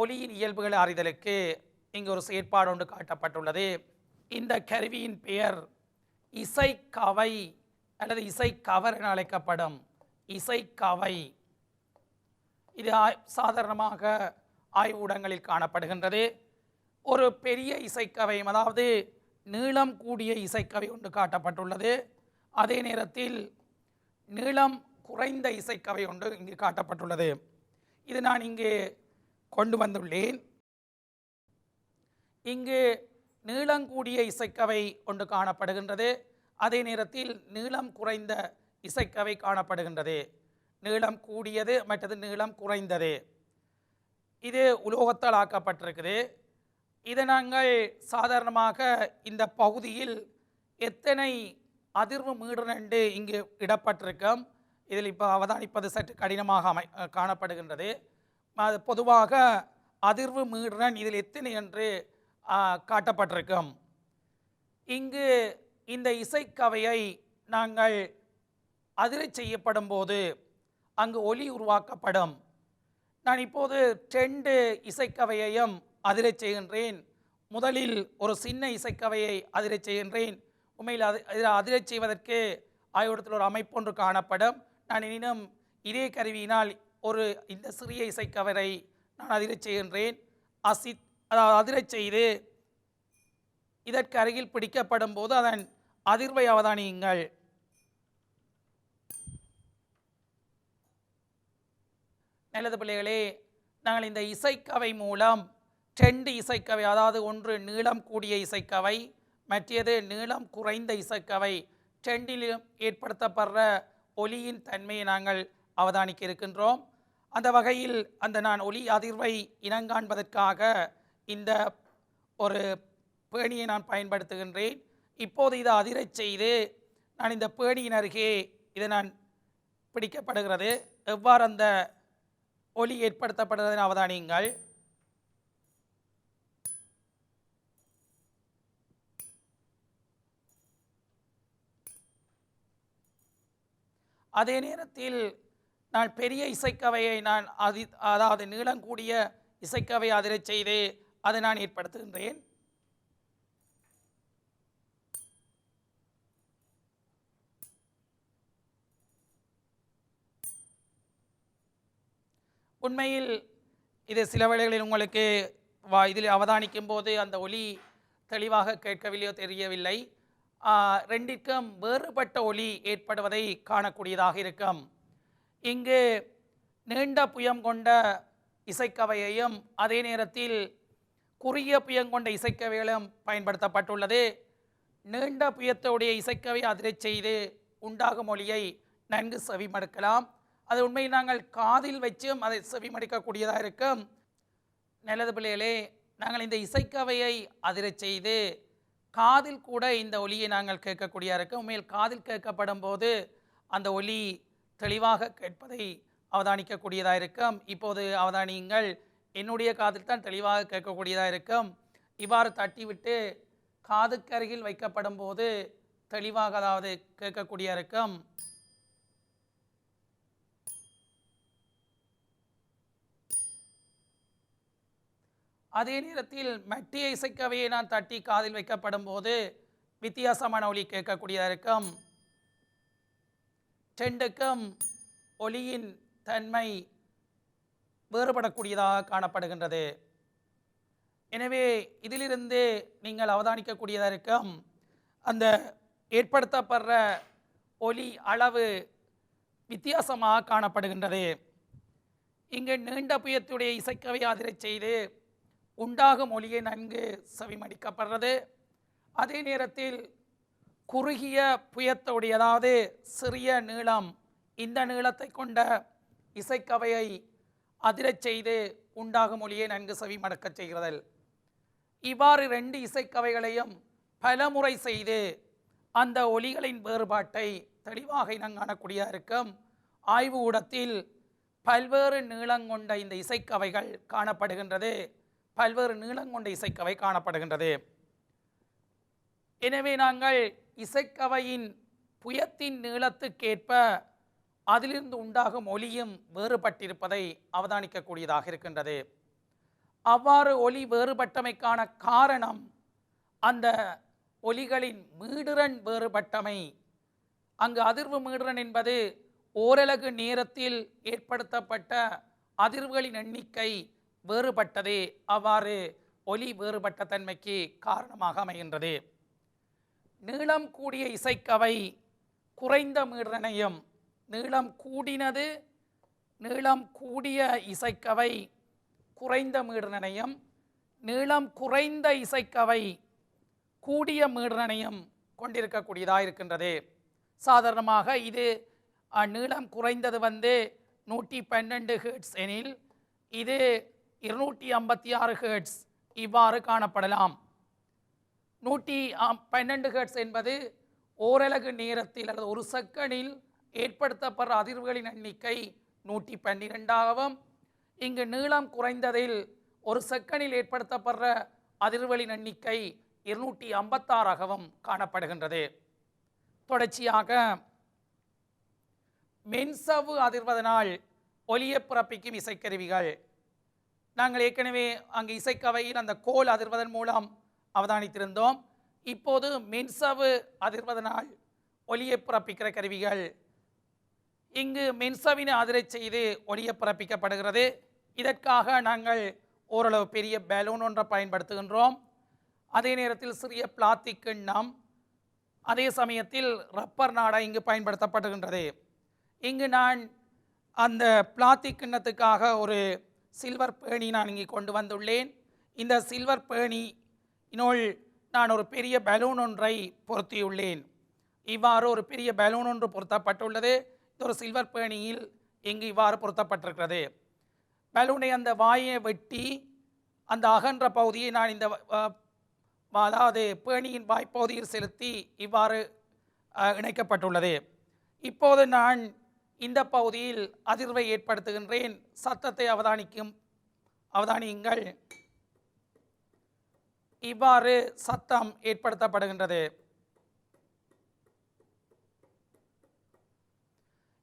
ஒலியின் இயல்புகளை அறிதலுக்கு இங்கு ஒரு செயற்பாடு ஒன்று காட்டப்பட்டுள்ளது. இந்த கருவியின் பெயர் இசைக்கவை அல்லது இசைக்கவர் என அழைக்கப்படும். இசைக்கவை இது சாதாரணமாக ஆய்வூடங்களில் காணப்படுகின்றது. ஒரு பெரிய இசைக்கவை, அதாவது நீளம் கூடிய இசைக்கவை ஒன்று காட்டப்பட்டுள்ளது. அதே நேரத்தில் நீளம் குறைந்த இசைக்கவை ஒன்று இங்கு காட்டப்பட்டுள்ளது. இது நான் இங்கு கொண்டு வந்துள்ளேன். இங்கு நீளங்கூடிய இசைக்கவை ஒன்று காணப்படுகின்றது. அதே நேரத்தில் நீளம் குறைந்த இசைக்கவை காணப்படுகின்றது. நீளம் கூடியது மற்றது நீளம் குறைந்தது. இது உலோகத்தால் ஆக்கப்பட்டிருக்குது. இதை நாங்கள் சாதாரணமாக இந்த பகுதியில் எத்தனை அதிர்வு மீடுறன் இங்கு இடப்பட்டிருக்கும். இதில் இப்போ அவதானிப்பது சற்று கடினமாக காணப்படுகின்றது. அது பொதுவாக அதிர்வு மீடுறன் இதில் எத்தனை என்று காட்டப்பட்டிருக்கும். இங்கு இந்த இசைக்கவையை நாங்கள் அதிரச் செய்யப்படும் போது அங்கு ஒலி உருவாக்கப்படும். நான் இப்போது 2 இசைக்கவையையும் அதிரச் செய்கின்றேன். முதலில் ஒரு சின்ன இசைக்கவையை அதிரச் செய்கின்றேன். உண்மையில் அதிரச் செய்வதற்கு ஆய்வகத்தில் ஒரு அமைப்பு ஒன்று காணப்படும். நான் எனினும் இதே கருவியினால் இந்த சிறிய இசைக்கவரை நான் அதிரச் செய்கின்றேன். அதாவது அதிரச் செய்து இதற்கு அருகில் பிடிக்கப்படும் போது அதன் அதிர்வை அவதானியுங்கள். நல்லது பிள்ளைகளே, நாங்கள் இந்த இசைக்கவை மூலம் 2 இசைக்கவை, அதாவது ஒன்று நீளம் கூடிய இசைக்கவை, மற்றது நீளம் குறைந்த இசைக்கவை, 2லும் ஏற்படுத்தப்படுற ஒலியின் தன்மையை நாங்கள் அவதானிக்க இருக்கின்றோம். அந்த வகையில் நான் ஒலி அதிர்வை இனங்காண்பதற்காக இந்த ஒரு பேணியை நான் பயன்படுத்துகின்றேன். இப்போது இதை அதிரச் செய்து நான் இந்த பேணியின் அருகே இதை நான் பிடிக்கப்படுகிறது. எவ்வாறு அந்த ஒலி ஏற்படுத்தப்படுவதன் அவதானியுங்கள். அதே நேரத்தில் நான் பெரிய இசைக்கவையை அதாவது நீளங்கூடிய இசைக்கவையை அதிரச் செய்து அதை நான் ஏற்படுத்துகின்றேன். உண்மையில் இது சில வேளைகளில் உங்களுக்கு இதில் அவதானிக்கும் போது அந்த ஒலி தெளிவாக கேட்கவில்லையோ தெரியவில்லை. 2ற்கும் வேறுபட்ட ஒலி ஏற்படுவதை காணக்கூடியதாக இருக்கும். இங்கு நீண்ட புயம் கொண்ட இசைக்கவையையும் அதே நேரத்தில் குறுகிய புயம் கொண்ட இசைக்கவைகளும் பயன்படுத்தப்பட்டுள்ளது. நீண்ட புயத்தோடைய இசைக்கவை அதிரச் செய்து உண்டாகும் ஒலியை நன்கு செவிமடுக்கலாம். அது உண்மையில் நாங்கள் காதில் வச்சும் அதை செவிமடுக்கக்கூடியதாக இருக்கும். நல்லது பிள்ளைகளே, நாங்கள் இந்த இசைக்கவையை அதிரச் செய்து காதில் கூட இந்த ஒலியை நாங்கள் கேட்கக்கூடியதாக இருக்கும். உண்மையில் காதில் கேட்கப்படும் போது அந்த ஒலி தெளிவாக கேட்பதை அவதானிக்கக்கூடியதாக இருக்கும். இப்போது அவதானியுங்கள், என்னுடைய காதில் தான் தெளிவாக கேட்கக்கூடியதாக இருக்கும். இவ்வாறு தட்டிவிட்டு காதுக்கருகில் வைக்கப்படும் போது தெளிவாக அதாவது கேட்கக்கூடிய இருக்கும். அதே நேரத்தில் மெட்டிய இசைக்கவையை நான் தட்டி காதில் வைக்கப்படும் போது வித்தியாசமான ஒலி கேட்கக்கூடியதாக இருக்கும். ரெண்டுக்கும் ஒலியின் தன்மை வேறுபடக்கூடியதாக காணப்படுகின்றது. எனவே இதிலிருந்து நீங்கள் அவதானிக்கக்கூடியதாக இருக்கும் அந்த ஏற்படுத்தப்படுற ஒலி அளவு வித்தியாசமாக காணப்படுகின்றது. இங்கு நீண்ட புயத்துடைய இசைக்கவை அதிரச் செய்து உண்டாகும் ஒலியை நன்கு செவிமடிக்கப்படுறது. அதே நேரத்தில் குறுகிய புயத்துடைய அதாவது சிறிய நீளம் இந்த நீளத்தை கொண்ட இசைக்கவையை அதிரச் செய்து உண்டாகும் ஒலியை நன்கு செவிமடுக்க செய்கிறது. இவ்வாறு ரெண்டு இசைக்கவைகளையும் பலமுறை செய்து அந்த ஒலிகளின் வேறுபாட்டை தெளிவாக இனங்காணக்கூடிய இருக்கும். ஆய்வு ஊடத்தில் பல்வேறு நீளங்கொண்ட இந்த இசைக்கவைகள் காணப்படுகின்றது. பல்வேறு நீளங்கொண்ட இசைக்கவை காணப்படுகின்றது. எனவே நாங்கள் இசைக்கவையின் புயத்தின் நீளத்துக்கேற்ப அதிலிருந்து உண்டாகும் ஒலியும் வேறுபட்டிருப்பதை அவதானிக்கக்கூடியதாக இருக்கின்றது. அவ்வாறு ஒலி வேறுபட்டமைக்கான காரணம் அந்த ஒலிகளின் மீடுரன் வேறுபட்டமை. அங்கு அதிர்வு மீடுரன் என்பது ஓரலகு நேரத்தில் ஏற்படுத்தப்பட்ட அதிர்வுகளின் எண்ணிக்கை வேறுபட்டதே அவ்வாறு ஒலி வேறுபட்ட தன்மைக்கு காரணமாக அமைகின்றது. நீளம் கூடிய இசைக்கவை குறைந்த மீடுரனையும், நீளம் கூடினது நீளம் கூடிய இசைக்கவை குறைந்த மீடுரனையும், நீளம் குறைந்த இசைக்கவை கூடிய மீடுரனையும் கொண்டிருக்கக்கூடியதாக இருக்கின்றது. சாதாரணமாக இது நீளம் குறைந்தது 112 ஹெர்ட்ஸ் எனில் இது 256 ஹெர்ட்ஸ் இவ்வாறு காணப்படலாம். 112 ஹெர்ட்ஸ் என்பது ஓரலகு நேரத்தில் அல்லது ஒரு செகண்டில் ஏற்படுத்தப்படுற அதிர்வுகளின் எண்ணிக்கை 112ஆகவும், இங்கு நீளம் குறைந்ததில் ஒரு செகண்டில் ஏற்படுத்தப்படுற அதிர்வுகளின் எண்ணிக்கை 256ஆகவும் காணப்படுகின்றது. தொடர்ச்சியாக மென்சவ்வு அதிர்வதனால் ஒலியை பிறப்பிக்கும் இசைக்கருவிகள். நாங்கள் ஏற்கனவே அங்கு இசைக்கவையில் அந்த கோல் அதிர்வதன் மூலம் அவதானித்திருந்தோம். இப்போது மென்சவ்வு அதிர்வதனால் ஒலியை பிறப்பிக்கிற கருவிகள். இங்கு மென்சவினை அதிரச் செய்து ஒலியை பிறப்பிக்கப்படுகிறது. இதற்காக நாங்கள் ஓரளவு பெரிய பலூன் ஒன்றை பயன்படுத்துகின்றோம். அதே நேரத்தில் சிறிய பிளாஸ்டிக் கிண்ணம், அதே சமயத்தில் ரப்பர் நாடா இங்கு பயன்படுத்தப்படுகின்றது. இங்கு நான் அந்த பிளாஸ்டிக் கிண்ணத்துக்காக ஒரு சில்வர் பேணி நான் இங்கே கொண்டு வந்துள்ளேன். இந்த சில்வர் பேணியினுள் நான் ஒரு பெரிய பலூன் ஒன்றை பொருத்தியுள்ளேன். இவ்வாறு ஒரு பெரிய பலூன் ஒன்று பொருத்தப்பட்டுள்ளது. இது ஒரு சில்வர் பேணியில் இங்கு இவ்வாறு பொருத்தப்பட்டிருக்கிறது. பலூனை அந்த வாயை வெட்டி அந்த அகன்ற பகுதியை நான் இந்த அதாவது பேணியின் வாய்ப்பகுதியில் செலுத்தி இவ்வாறு இணைக்கப்பட்டுள்ளது. இப்போது நான் இந்த பகுதியில் அதிர்வை ஏற்படுத்துகின்றேன். சத்தத்தை அவதானியுங்கள். இவ்வாறு சத்தம் ஏற்படுத்தப்படுகின்றது.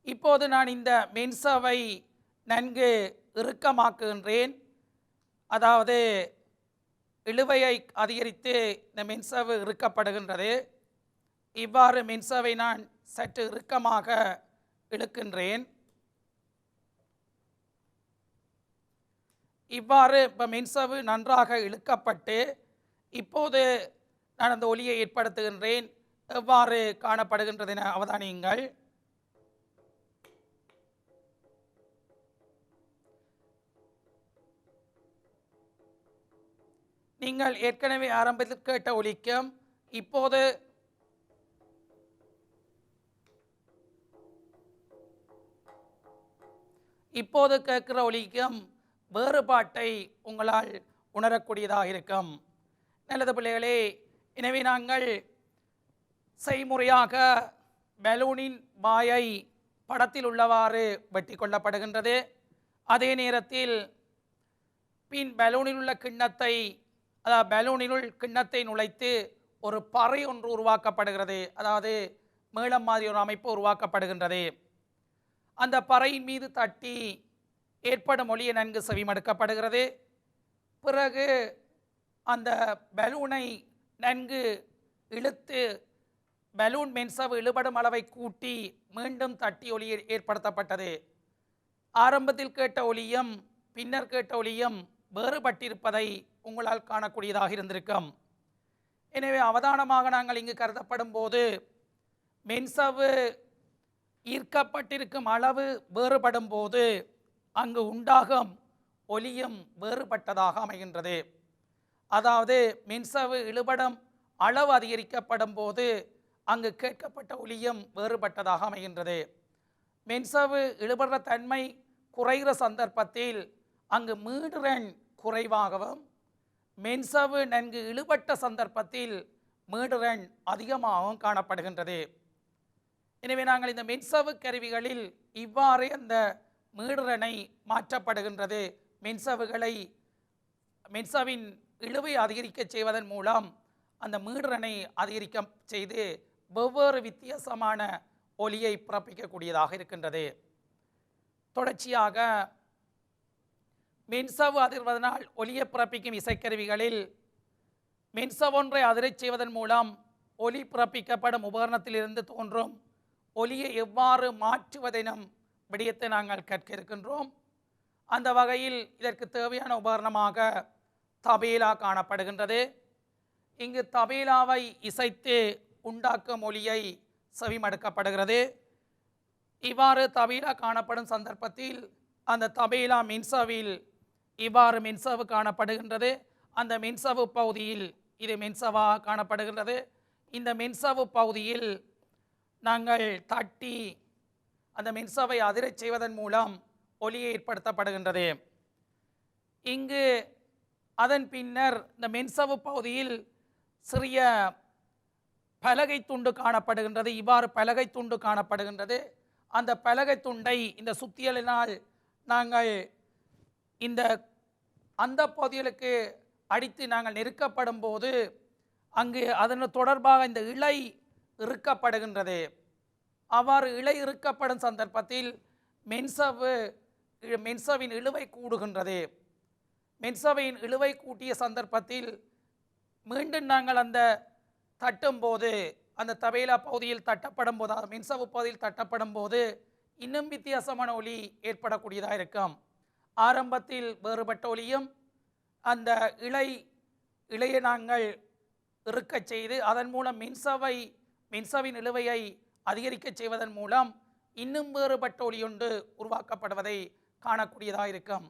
இப்போது நான் இந்த மென்சவை நன்கு இறுக்கமாக்குகின்றேன். அதாவது இழுவையை அதிகரித்து இந்த மென்சவு இறுக்கப்படுகின்றது. இவ்வாறு மென்சவை நான் சற்று இறுக்கமாக இழுக்கின்றேன். இவ்வாறு இப்போ மென்சவு நன்றாக இழுக்கப்பட்டு இப்போது நான் அந்த ஒலியை ஏற்படுத்துகின்றேன். எவ்வாறு காணப்படுகின்றது என அவதானியுங்கள். நீங்கள் ஏற்கனவே ஆரம்பத்தில் கேட்ட ஒலிக்கும் இப்போது கேட்கிற ஒலிக்கும் வேறுபாட்டை உங்களால் உணரக்கூடியதாக இருக்கும். நல்லது பிள்ளைகளே, எனவே நாங்கள் செய்முறையாக பலூனின் வாயை படத்தில் உள்ளவாறு வெட்டி கொள்ளப்படுகின்றது. அதே நேரத்தில் பின் பலூனில் உள்ள கிண்ணத்தை பலூனினுள் கிண்ணத்தை நுழைத்து ஒரு பறை ஒன்று உருவாக்கப்படுகிறது. அதாவது மேளம் மாதிரி ஒரு அமைப்பு உருவாக்கப்படுகின்றது. அந்த பறையின் மீது தட்டி ஏற்படும் ஒலியை நன்கு செவிமடுக்கப்படுகிறது. பிறகு அந்த பலூனை நன்கு இழுத்து பலூன் மென்சவு இழுபடும் அளவை கூட்டி மீண்டும் தட்டி ஒலி ஏற்படுத்தப்பட்டது. ஆரம்பத்தில் கேட்ட ஒலியும் பின்னர் கேட்ட ஒலியும் வேறுபட்டிருப்பதை உங்களால் காணக்கூடியதாக இருந்திருக்கும். எனவே அவதானமாக நாங்கள் இங்கு கருதப்படும் போது மென்சவு ஈர்க்கப்பட்டிருக்கும் அளவு வேறுபடும் போது அங்கு உண்டாகும் ஒலியும் வேறுபட்டதாக அமைகின்றது. அதாவது மென்சவு இழுபடும் அளவு அதிகரிக்கப்படும் போது அங்கு கேட்கப்பட்ட ஒலியும் வேறுபட்டதாக அமைகின்றது. மென்சவு இழுபடுற தன்மை குறைகிற சந்தர்ப்பத்தில் அங்கு மீடுரன் குறைவாகவும், மென்சவு நன்கு இழுபட்ட சந்தர்ப்பத்தில் மீடுரன் அதிகமாகவும் காணப்படுகின்றது. எனவே நாங்கள் இந்த மென்சவு கருவிகளில் இவ்வாறே அந்த மீடுரனை மாற்றப்படுகின்றது. மென்சவின் இழுவை அதிகரிக்க செய்வதன் மூலம் அந்த மீடுரனை அதிகரிக்க செய்து வெவ்வேறு வித்தியாசமான ஒலியை பிறப்பிக்கக்கூடியதாக இருக்கின்றது. தொடர்ச்சியாக மென்சவு அதிர்வதனால் ஒலியை பிறப்பிக்கும் இசைக்கருவிகளில் மென்சவொன்றை அதிரச் செய்வதன் மூலம் ஒலி பிறப்பிக்கப்படும் உபகரணத்திலிருந்து தோன்றும் ஒலியை எவ்வாறு மாற்றுவதெனும் விடயத்தை நாங்கள் கற்க இருக்கின்றோம். அந்த வகையில் இதற்கு தேவையான உபகரணமாக தபேலா காணப்படுகின்றது. இங்கு தபேலாவை இசைத்து உண்டாக்கும் ஒலியை செவிமடுக்கப்படுகிறது. இவ்வாறு தபேலா காணப்படும் சந்தர்ப்பத்தில் அந்த தபேலா மென்சவில் இவ்வாறு மென்சவு காணப்படுகின்றது. அந்த மென்சவு பகுதியில் இது மென்சவாக காணப்படுகின்றது. இந்த மென்சவு பகுதியில் நாங்கள் தட்டி அந்த மென்சவை அதிரச் செய்வதன் மூலம் ஒலியை ஏற்படுத்தப்படுகின்றது. இங்கு அதன் பின்னர் இந்த மென்சவு பகுதியில் சிறிய பலகை துண்டு காணப்படுகின்றது. இவ்வாறு பலகை துண்டு காணப்படுகின்றது. அந்த பலகை துண்டை இந்த சுத்தியலினால் நாங்கள் இந்த அந்த பகுதிகளுக்கு அடித்து நாங்கள் நெருக்கப்படும் போது அங்கு அதன் தொடர்பாக இந்த இழை இறுக்கப்படுகின்றது. அவ்வாறு இழை இறுக்கப்படும் சந்தர்ப்பத்தில் மென்சவின் இழுவை கூடுகின்றது. மென்சவின் இழுவை கூட்டிய சந்தர்ப்பத்தில் மீண்டும் நாங்கள் அந்த தட்டும் போது அந்த தபேலா பகுதியில் தட்டப்படும் போது மென்சவு பகுதியில் தட்டப்படும் போது இன்னும் வித்தியாசமான ஒலி ஏற்படக்கூடியதாக இருக்கும். ஆரம்பத்தில் வேறுபட்ட ஒலியும் அந்த இழையை நாங்கள் இறுக்கச் செய்து அதன் மூலம் மென்சவின் இழுவையை அதிகரிக்க செய்வதன் மூலம் இன்னும் வேறுபட்ட ஒலியொன்று உருவாக்கப்படுவதை காணக்கூடியதாக இருக்கும்.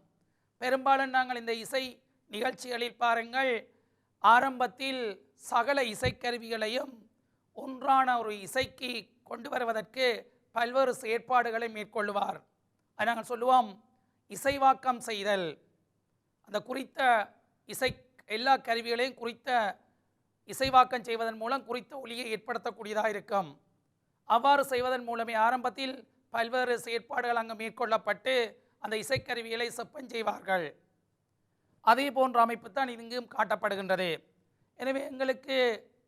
பெரும்பாலும் நாங்கள் இந்த இசை நிகழ்ச்சிகளில் பாருங்கள், ஆரம்பத்தில் சகல இசைக்கருவிகளையும் ஒன்றான ஒரு இசைக்கு கொண்டு வருவதற்கு பல்வேறு செயற்பாடுகளை மேற்கொள்வார். அதை நாங்கள் சொல்லுவோம் இசைவாக்கம் செய்தல். அந்த குறித்த எல்லா கருவிகளையும் குறித்த இசைவாக்கம் செய்வதன் மூலம் குறித்த ஒலியை ஏற்படுத்தக்கூடியதாக இருக்கும். அவ்வாறு செய்வதன் மூலமே ஆரம்பத்தில் பல்வேறு செயற்பாடுகள் அங்கு மேற்கொள்ளப்பட்டு அந்த இசைக்கருவிகளை செப்பம் செய்வார்கள். அதே போன்ற அமைப்பு தான் இங்கும் காட்டப்படுகின்றது. எனவே எங்களுக்கு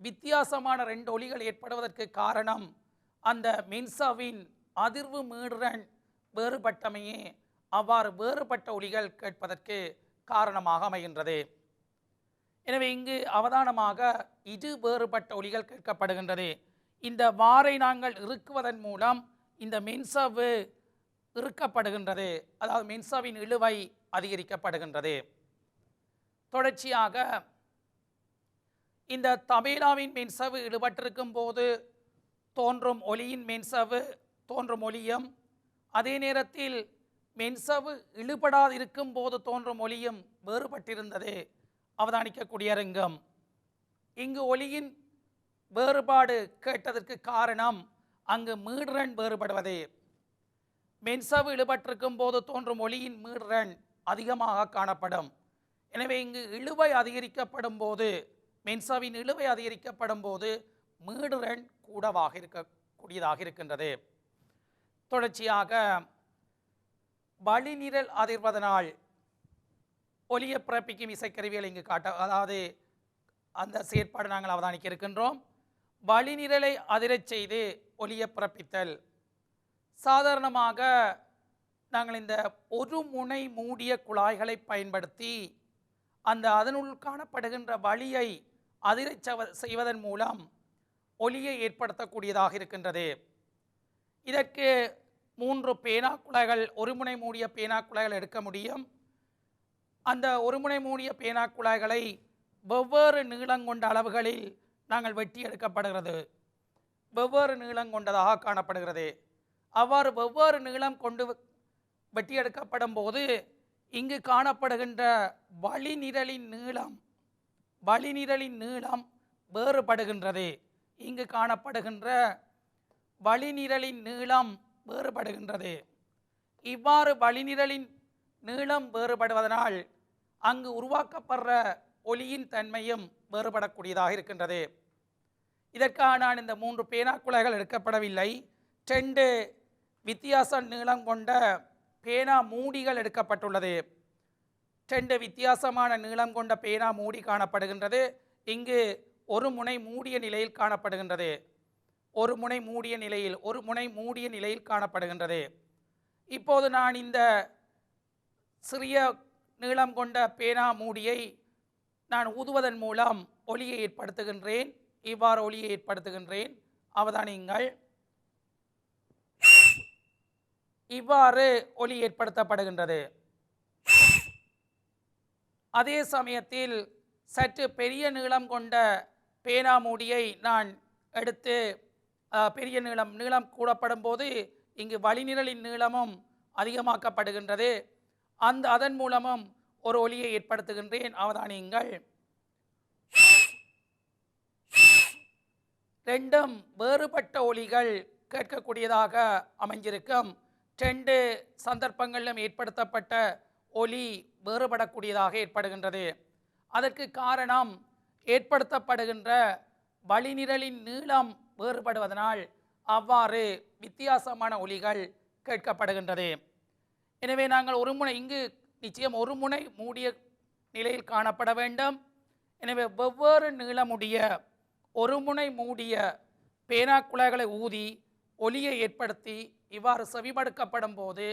வித்தியாசமான 2 ஒலிகள் ஏற்படுவதற்கு காரணம் அந்த மென்சவின் அதிர்வு மீடுரன் வேறுபட்டமையே. அவ்வாறு வேறுபட்ட ஒலிகள் கேட்பதற்கு காரணமாக அமைகின்றது. எனவே இங்கு அவதானமாக இது வேறுபட்ட ஒலிகள் கேட்கப்படுகின்றது. இந்த வாரை நாங்கள் இறுக்குவதன் மூலம் இந்த மென்சவு இறுக்கப்படுகின்றது. அதாவது மென்சவின் இழுவை அதிகரிக்கப்படுகின்றது. தொடர்ச்சியாக இந்த தபேலாவின் மென்சவு இழுபட்டிருக்கும் போது தோன்றும் ஒலியின் மென்சவு தோன்றும் ஒலியும், அதே நேரத்தில் மென்சவு இழுபடாதிருக்கும் போது தோன்றும் ஒலியும் வேறுபட்டிருந்தது அவதானிக்கக்கூடிய ரங்கம். இங்கு ஒலியின் வேறுபாடு கேட்டதற்கு காரணம் அங்கு மீடுரன் வேறுபடுவது. மென்சவு இழுபட்டிருக்கும் போது தோன்றும் ஒலியின் மீடுரன் அதிகமாக காணப்படும். எனவே இங்கு இழுவை அதிகரிக்கப்படும் போது, மென்சவின் இழுவை அதிகரிக்கப்படும் போது மீடுரன் கூடவாக இருக்கக்கூடியதாக இருக்கின்றது. தொடர்ச்சியாக வழிநிரல் அதிர்வதனால் ஒலியை பிறப்பிக்கும் இசைக்கருவிகள் இங்கு அதாவது அந்த செயற்பாடு நாங்கள் அவதானிக்க இருக்கின்றோம். வளிநிரலை அதிரச் செய்து ஒலியை பிறப்பித்தல். சாதாரணமாக நாங்கள் இந்த ஒரு முனை மூடிய குழாய்களை பயன்படுத்தி அதனுள் காணப்படுகின்ற வளியை அதிரச் செய்வதன் மூலம் ஒலியை ஏற்படுத்தக்கூடியதாக இருக்கின்றது. இதற்கு 3 பேனா குழாய்கள், ஒரு முனை மூடிய பேனா குழாய்கள் எடுக்க முடியும். அந்த ஒரு முனை மூடிய பேனா குழாய்களை வெவ்வேறு நீளங்கொண்ட அளவுகளில் நாங்கள் வெட்டி எடுக்கப்படுகிறது. வெவ்வேறு நீளம் கொண்டதாக காணப்படுகிறது. அவ்வாறு வெவ்வேறு நீளம் கொண்டு வெட்டி எடுக்கப்படும் போது இங்கு காணப்படுகின்ற வளிநிரலின் நீளம் வேறுபடுகின்றது. இங்கு காணப்படுகின்ற வளிநிரலின் நீளம் வேறுபடுகின்றது. இவ்வாறு வளிநிரலின் நீளம் வேறுபடுவதனால் அங்கு உருவாக்கப்படுற ஒலியின் தன்மையும் வேறுபடக்கூடியதாக இருக்கின்றது. இதற்காக நான் இந்த 3 பேனா குழாய்கள் எடுக்கப்படவில்லை. 2 வித்தியாச நீளம் கொண்ட பேனா மூடிகள் எடுக்கப்பட்டுள்ளது. 2 வித்தியாசமான நீளம் கொண்ட பேனா மூடி காணப்படுகின்றது. இங்கு ஒரு முனை மூடிய நிலையில் காணப்படுகின்றது. ஒரு முனை மூடிய நிலையில் காணப்படுகின்றது. இப்போது நான் இந்த சிறிய நீளம் கொண்ட பேனா மூடியை நான் ஊதுவதன் மூலம் ஒலியை ஏற்படுத்துகின்றேன். இவ்வாறு ஒலியை ஏற்படுத்துகின்றேன். அவதானியுங்கள். இவ்வாறு ஒலி ஏற்படுத்தப்படுகின்றது. அதே சமயத்தில் சற்று பெரிய நீளம் கொண்ட பேனா மூடியை நான் எடுத்து பெரிய நீளம் கூடப்படும் போது இங்கு வளிநிரலின் நீளமும் அதிகமாக்கப்படுகின்றது. அதன் மூலமும் ஒரு ஒலியை ஏற்படுத்துகின்றேன். அவதானியுங்கள். 2 வேறுபட்ட ஒலிகள் கேட்கக்கூடியதாக அமைஞ்சிருக்கும். 2 சந்தர்ப்பங்களிலும் ஏற்படுத்தப்பட்ட ஒலி வேறுபடக்கூடியதாக ஏற்படுகின்றது. அதற்கு காரணம் ஏற்படுத்தப்படுகின்ற வளிநிரலின் நீளம் வேறுபடுவதனால் அவ்வாறு வித்தியாசமான ஒலிகள் கேட்கப்படுகின்றது. எனவே நாங்கள் இங்கு நிச்சயம் ஒரு முனை மூடிய நிலையில் காணப்பட வேண்டும். எனவே வெவ்வேறு நீளமுடைய ஒரு முனை மூடிய பேனா குழாய்களை ஊதி ஒலியை ஏற்படுத்தி இவ்வாறு செவிமடுக்கப்படும் போது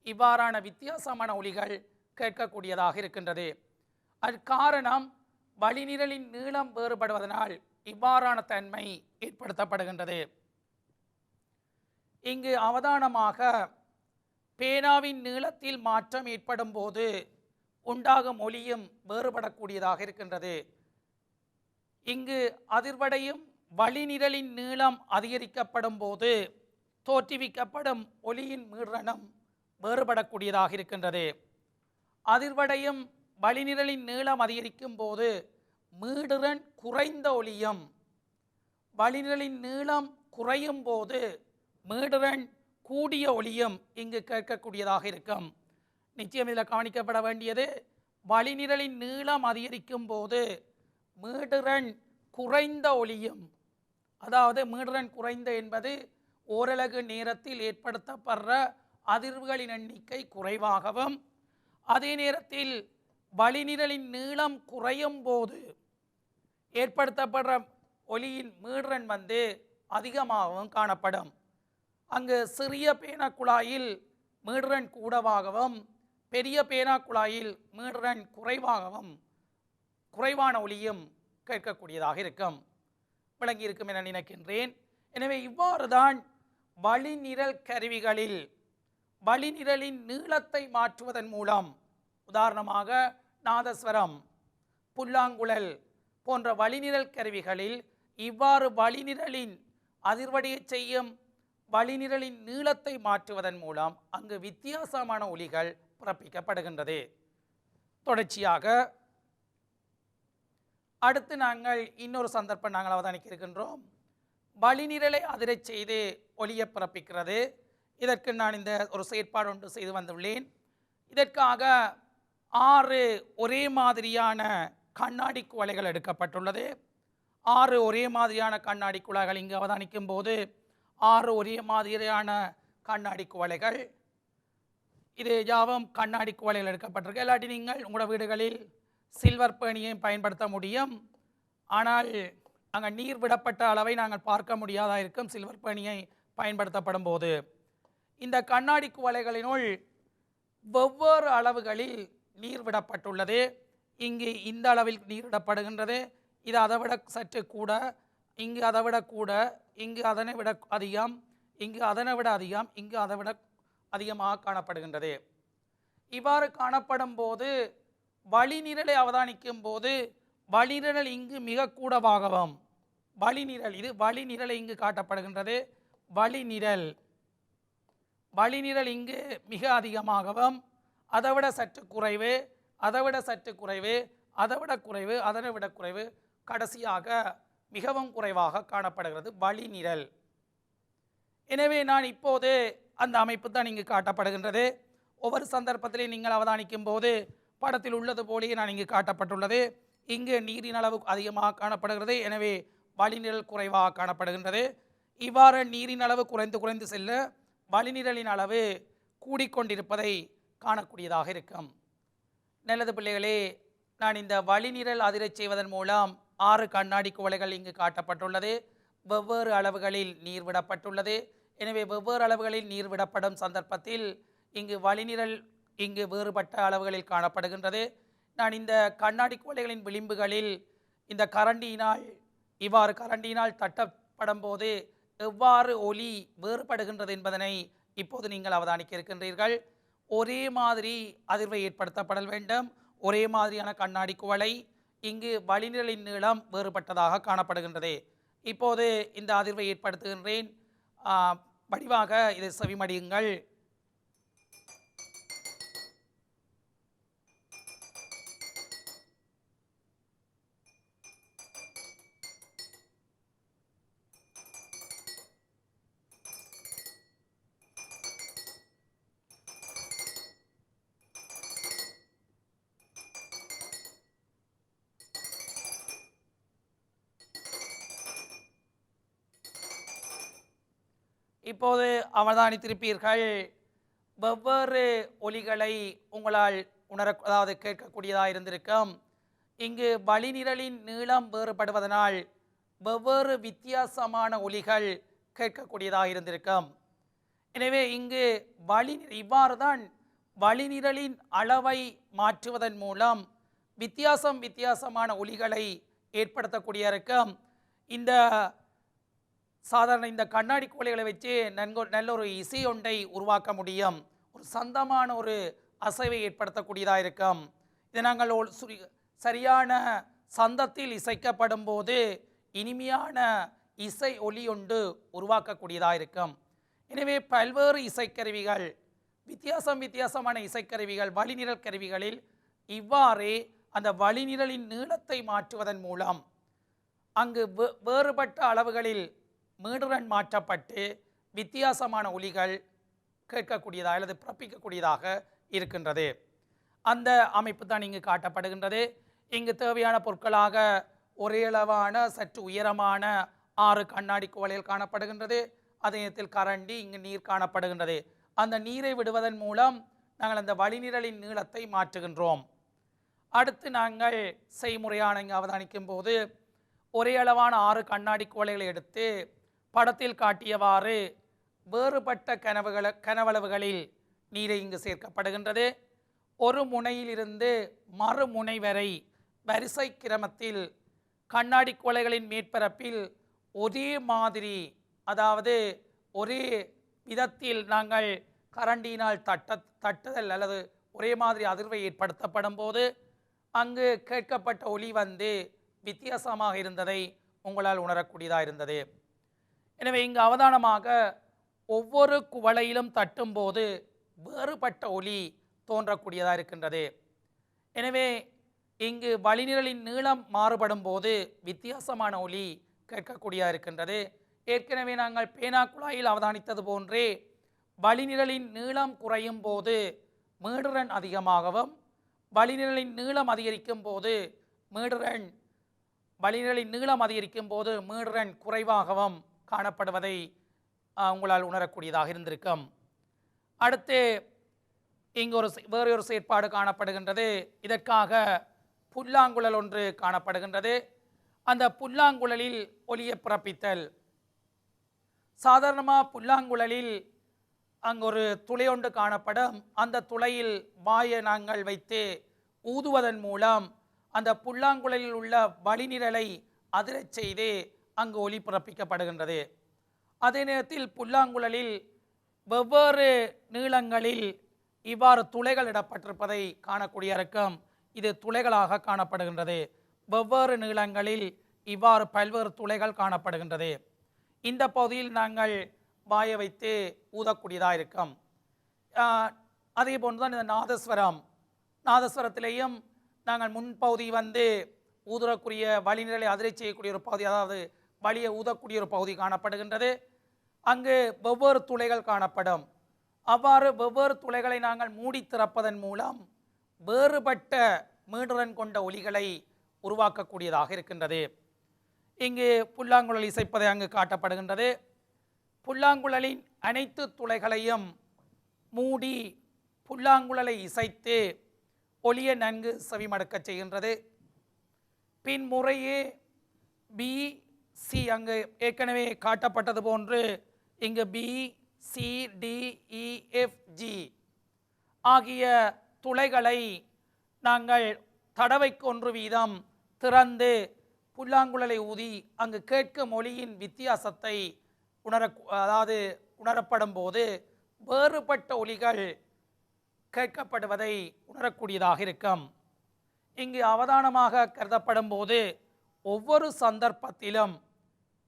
இவ்வாறான வித்தியாசமான ஒலிகள் கேட்கக்கூடியதாக இருக்கின்றது. அது காரணம் வளிநிரலின் நீளம் வேறுபடுவதனால் இவ்வாறான தன்மை ஏற்படுத்தப்படுகின்றது. இங்கு அவதானமாக பேனாவின் நீளத்தில் மாற்றம் ஏற்படும் போது உண்டாகும் ஒலியும் வேறுபடக்கூடியதாக இருக்கின்றது. இங்கு அதிர்வடையும் வளிநிரலின் நீளம் அதிகரிக்கப்படும் போது தோற்றுவிக்கப்படும் ஒலியின் மீறனம் வேறுபடக்கூடியதாக இருக்கின்றது. அதிர்வடையும் வளிநிரலின் நீளம் அதிகரிக்கும் போது மீடுறன் குறைந்த ஒலியும், வளிநிரலின் நீளம் குறையும் போது மீடுறன் கூடிய ஒலியும் இங்கு கேட்கக்கூடியதாக இருக்கும். நிச்சயம் இதில் கவனிக்கப்பட வேண்டியது, வளிநிரலின் நீளம் அதிகரிக்கும் போது மீடுறன் குறைந்த ஒலியும், அதாவது மீடுறன் குறைந்த என்பது ஓரலகு நேரத்தில் ஏற்படுத்தப்படுற அதிர்வுகளின் எண்ணிக்கை குறைவாகவும், அதே நேரத்தில் வளிநிரலின் நீளம் குறையும் போது ஏற்படுத்தப்படுற ஒலியின் மீடுறன் அதிகமாகவும் காணப்படும். அங்கு சிறிய பேனா குழாயில் மீடுறன் கூடவாகவும் பெரிய பேனா குழாயில் மீடுறன் குறைவான ஒலியும் கேட்கக்கூடியதாக இருக்கும். விளங்கி இருக்கும் என நினைக்கின்றேன். எனவே இவ்வாறு தான் வளிநிரல் கருவிகளில் வளிநிரலின் நீளத்தை மாற்றுவதன் மூலம், உதாரணமாக நாதஸ்வரம், புல்லாங்குழல் போன்ற வளிநிரல் கருவிகளில் இவ்வாறு வளிநிரலின் அதிர்வடையை செய்யும் வளிநிரலின் நீளத்தை மாற்றுவதன் மூலம் அங்கு வித்தியாசமான ஒலிகள் பிறப்பிக்கப்படுகின்றது. தொடர்ச்சியாக அடுத்து நாங்கள் இன்னொரு சந்தர்ப்பம் நாங்கள் அவதானிக்க இருக்கின்றோம். வளிநிரலை அதிரச் செய்து ஒலியை பிறப்பிக்கிறது. இதற்கு நான் இந்த ஒரு செயற்பாடு ஒன்று செய்து வந்துள்ளேன். இதற்காக 6 ஒரே மாதிரியான கண்ணாடி குவளைகள் எடுக்கப்பட்டுள்ளது. 6 ஒரே மாதிரியான கண்ணாடி குழாய்கள் இங்கு அவதானிக்கும் போது 6 ஒரே மாதிரியான கண்ணாடி குவளைகள். இது யாவும் கண்ணாடி குவளைகள் எடுக்கப்பட்டிருக்கு. இல்லாட்டி நீங்கள் உங்களோட வீடுகளில் சில்வர் பேணியை பயன்படுத்த முடியும். ஆனால் அங்கே நீர் விடப்பட்ட அளவை நாங்கள் பார்க்க முடியாதா இருக்கும் சில்வர் பனியை பயன்படுத்தப்படும் போது. இந்த கண்ணாடி குவளைகளினுள் வெவ்வேறு அளவுகளில் நீர் விடப்பட்டுள்ளது. இங்கு இந்த அளவில் நீர் விடப்படுகின்றது, இது அதை விட சற்று கூட, இங்கு அதை விட கூட, இங்கு அதனை விட அதிகம், இங்கு அதனை விட அதிகம், இங்கு அதை விட அதிகமாக காணப்படுகின்றது. இவ்வாறு காணப்படும் போது வழிநிரலை அவதானிக்கும் போது வழிநிரல் இங்கு மிக கூடவாகவும், வழிநிரல் இது வழிநிரலை இங்கு காட்டப்படுகின்றது. வழிநிரல் இங்கு மிக அதிகமாகவும், அதைவிட சற்று குறைவு, அதைவிட சற்று குறைவு, அதைவிட குறைவு, அதனை விட குறைவு, கடைசியாக மிகவும் குறைவாக காணப்படுகிறது வழிநிரல். எனவே நான் இப்போது அந்த அமைப்பு தான் இங்கு காட்டப்படுகின்றது. ஒவ்வொரு சந்தர்ப்பத்திலையும் நீங்கள் அவதானிக்கும் போது படத்தில் உள்ளது போலேயே நான் இங்கு காட்டப்பட்டுள்ளது. இங்கு நீரின் அளவு அதிகமாக காணப்படுகிறது, எனவே வழிநிரல் குறைவாக காணப்படுகின்றது. இவ்வாறு நீரின் அளவு குறைந்து செல்ல வழிநிரலின் அளவு கூடிக்கொண்டிருப்பதை காணக்கூடியதாக இருக்கும். நல்லது பிள்ளைகளே, நான் இந்த வழிநிரல் அதிரச் செய்வதன் மூலம் 6 கண்ணாடி குவளைகள் இங்கு காட்டப்பட்டுள்ளது. வெவ்வேறு அளவுகளில் நீர் விடப்பட்டுள்ளது. எனவே வெவ்வேறு அளவுகளில் நீர் விடப்படும் சந்தர்ப்பத்தில் இங்கு வழிநிரல் இங்கு வேறுபட்ட அளவுகளில் காணப்படுகின்றது. நான் இந்த கண்ணாடி குவளைகளின் விளிம்புகளில் இந்த கரண்டியினால் இவ்வாறு கரண்டியினால் தட்டப்படும் போது எவ்வாறு ஒலி வேறுபடுகின்றது என்பதனை இப்போது நீங்கள் அவதானிக்க இருக்கின்றீர்கள். ஒரே மாதிரி அதிர்வை ஏற்படுத்தப்பட வேண்டும். ஒரே மாதிரியான கண்ணாடி குவளை, இங்கு வழிநிரலின் நீளம் வேறுபட்டதாக காணப்படுகின்றது. இப்போது இந்த அதிர்வை ஏற்படுத்துகின்றேன், வடிவாக இதை செவிமடியுங்கள். இப்போது அவதானித்திருப்பீர்கள், வெவ்வேறு ஒலிகளை உங்களால் அதாவது கேட்கக்கூடியதாக இருந்திருக்கும். இங்கு வழிநிரலின் நீளம் வேறுபடுவதனால் வெவ்வேறு வித்தியாசமான ஒலிகள் கேட்கக்கூடியதாக இருந்திருக்கும். எனவே இங்கு இவ்வாறு தான் வழிநிரலின் அளவை மாற்றுவதன் மூலம் வித்தியாசமான ஒலிகளை ஏற்படுத்தக்கூடிய இருக்கும். இந்த சாதாரண இந்த கண்ணாடி குவளைகளை வச்சு நல்ல ஒரு இசை ஒன்றை உருவாக்க முடியும். ஒரு சந்தமான ஒரு அசைவை ஏற்படுத்தக்கூடியதாக இருக்கும். இதை நாங்கள் சரியான சந்தத்தில் இசைக்கப்படும் போது இனிமையான இசை ஒலி ஒன்று உருவாக்கக்கூடியதாக இருக்கும். எனவே பல்வேறு இசைக்கருவிகள், வித்தியாசமான இசைக்கருவிகள், வழிநிரல் கருவிகளில் இவ்வாறே அந்த வழிநிரலின் நீளத்தை மாற்றுவதன் மூலம் அங்கு வேறுபட்ட அளவுகளில் மீடுரன் மாற்றப்பட்டு வித்தியாசமான ஒலிகள் கேட்கக்கூடியதாக அல்லது பிறப்பிக்கக்கூடியதாக இருக்கின்றது. அந்த அமைப்பு தான் இங்கு காட்டப்படுகின்றது. இங்கு தேவையான பொருட்களாக ஒரே அளவான சற்று உயரமான 6 கண்ணாடி குவளைகள் காணப்படுகின்றது. அதே நேரத்தில் கரண்டி, இங்கு நீர் காணப்படுகின்றது. அந்த நீரை விடுவதன் மூலம் நாங்கள் அந்த வழிநிரலின் நீளத்தை மாற்றுகின்றோம். அடுத்து நாங்கள் செய்முறையான இங்கு அவதானிக்கும் போது ஒரே அளவான 6 கண்ணாடி குவளைகளை எடுத்து படத்தில் காட்டியவாறு வேறுபட்ட கனவளவுகளில் நீரை இங்கு சேர்க்கப்படுகின்றது. ஒரு முனையிலிருந்து மறுமுனை வரை வரிசை கிரமத்தில் கண்ணாடி குவளைகளின் மேற்பரப்பில் ஒரே மாதிரி, அதாவது ஒரே விதத்தில் நாங்கள் கரண்டியினால் தட்டுதல் அல்லது ஒரே மாதிரி அதிர்வை ஏற்படுத்தப்படும் போது அங்கு கேட்கப்பட்ட ஒலி வித்தியாசமாக இருந்ததை உங்களால் உணரக்கூடியதாக இருந்தது. எனவே இங்கு அவதானமாக ஒவ்வொரு குவளையிலும் தட்டும்போது வேறுபட்ட ஒலி தோன்றக்கூடியதாக இருக்கின்றது. எனவே இங்கு வழிநிரலின் நீளம் மாறுபடும் போது வித்தியாசமான ஒலி கேட்கக்கூடியதாக இருக்கின்றது. ஏற்கனவே நாங்கள் பேனா குழாயில் அவதானித்தது போன்றே வழிநிரலின் நீளம் குறையும் போது மீடுரன் அதிகமாகவும், வழிநிரலின் நீளம் அதிகரிக்கும் போது மீடுரன் குறைவாகவும் காணப்படுவதை உங்களால் உணரக்கூடியதாக இருந்திருக்கும். அடுத்து இங்கு வேறு ஒரு செயற்பாடு காணப்படுகின்றது. இதற்காக புல்லாங்குழல் ஒன்று காணப்படுகின்றது. அந்த புல்லாங்குழலில் ஒலியை பிறப்பித்தல். சாதாரணமாக புல்லாங்குழலில் அங்கு ஒரு துளை ஒன்று காணப்படும். அந்த துளையில் வாயை நாங்கள் வைத்து ஊதுவதன் மூலம் அந்த புல்லாங்குழலில் உள்ள வளிநிரலை அதிரச் செய்து அங்கு ஒலி பிறப்பிக்கப்படுகின்றது. அதே நேரத்தில் புல்லாங்குழலில் வெவ்வேறு நீளங்களில் இவ்வாறு துளைகள் இடப்பட்டிருப்பதை காணக்கூடிய இருக்கும். இது துளைகளாக காணப்படுகின்றது. வெவ்வேறு நீளங்களில் இவ்வாறு பல்வேறு துளைகள் காணப்படுகின்றது. இந்த பகுதியில் நாங்கள் வாயை வைத்து ஊதக்கூடியதாக இருக்கும். அதே போன்றுதான் இந்த நாதஸ்வரத்திலேயும் நாங்கள் முன்பகுதி வந்து ஊதுறக்கூடிய வழிநிலை அதிரை செய்யக்கூடிய ஒரு பகுதி, அதாவது வழியை ஊதக்கூடிய ஒரு பகுதி காணப்படுகின்றது. அங்கு வெவ்வேறு துளைகள் காணப்படும். அவ்வாறு வெவ்வேறு துளைகளை நாங்கள் மூடி திறப்பதன் மூலம் வேறுபட்ட மீடுறன் கொண்ட ஒலிகளை உருவாக்கக்கூடியதாக இருக்கின்றது. இங்கு புல்லாங்குழல் இசைப்பதை அங்கு காட்டப்படுகின்றது. புல்லாங்குழலின் அனைத்து துளைகளையும் மூடி புல்லாங்குழலை இசைத்து ஒலியை நன்கு செவிமடுக்க செய்கின்றது. பின் முறையே பி சி, அங்கு ஏற்கனவே காட்டப்பட்டது போன்று இங்கு B C D E F G ஆகிய துளைகளை நாங்கள் தடவைக்கு 1 வீதம் திறந்து புல்லாங்குழலை ஊதி அங்கு கேட்கும் ஒலியின் வித்தியாசத்தை உணரப்படும் போது வேறுபட்ட ஒலிகள் கேட்கப்படுவதை உணரக்கூடியதாக இருக்கும். இங்கு அவதானமாக கருதப்படும் போது ஒவ்வொரு சந்தர்ப்பத்திலும்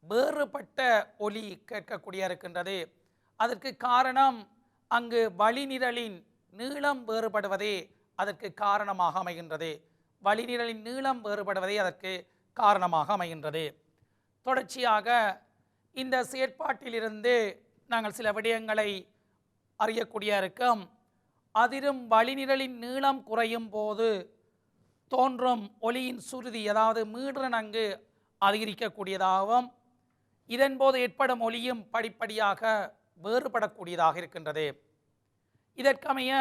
வேறுபட்ட ஒலி கேட்கக்கூடிய இருக்கின்றது. அதற்கு காரணம் அங்கு வளிநிரலின் நீளம் வேறுபடுவதே அதற்கு காரணமாக அமைகின்றது. வளிநிரலின் நீளம் வேறுபடுவதே அதற்கு காரணமாக அமைகின்றது. தொடர்ச்சியாக இந்த செயற்பாட்டிலிருந்து நாங்கள் சில விடயங்களை அறியக்கூடிய இருக்கும். அதிரும் வளிநிரலின் நீளம் குறையும் போது தோன்றும் ஒலியின் சுருதி, அதாவது மீடுறன் அங்கு அதிகரிக்கக்கூடியதாகவும் இதன்போது ஏற்படும் ஒலியும் படிப்படியாக வேறுபடக்கூடியதாக இருக்கின்றது. இதற்கமைய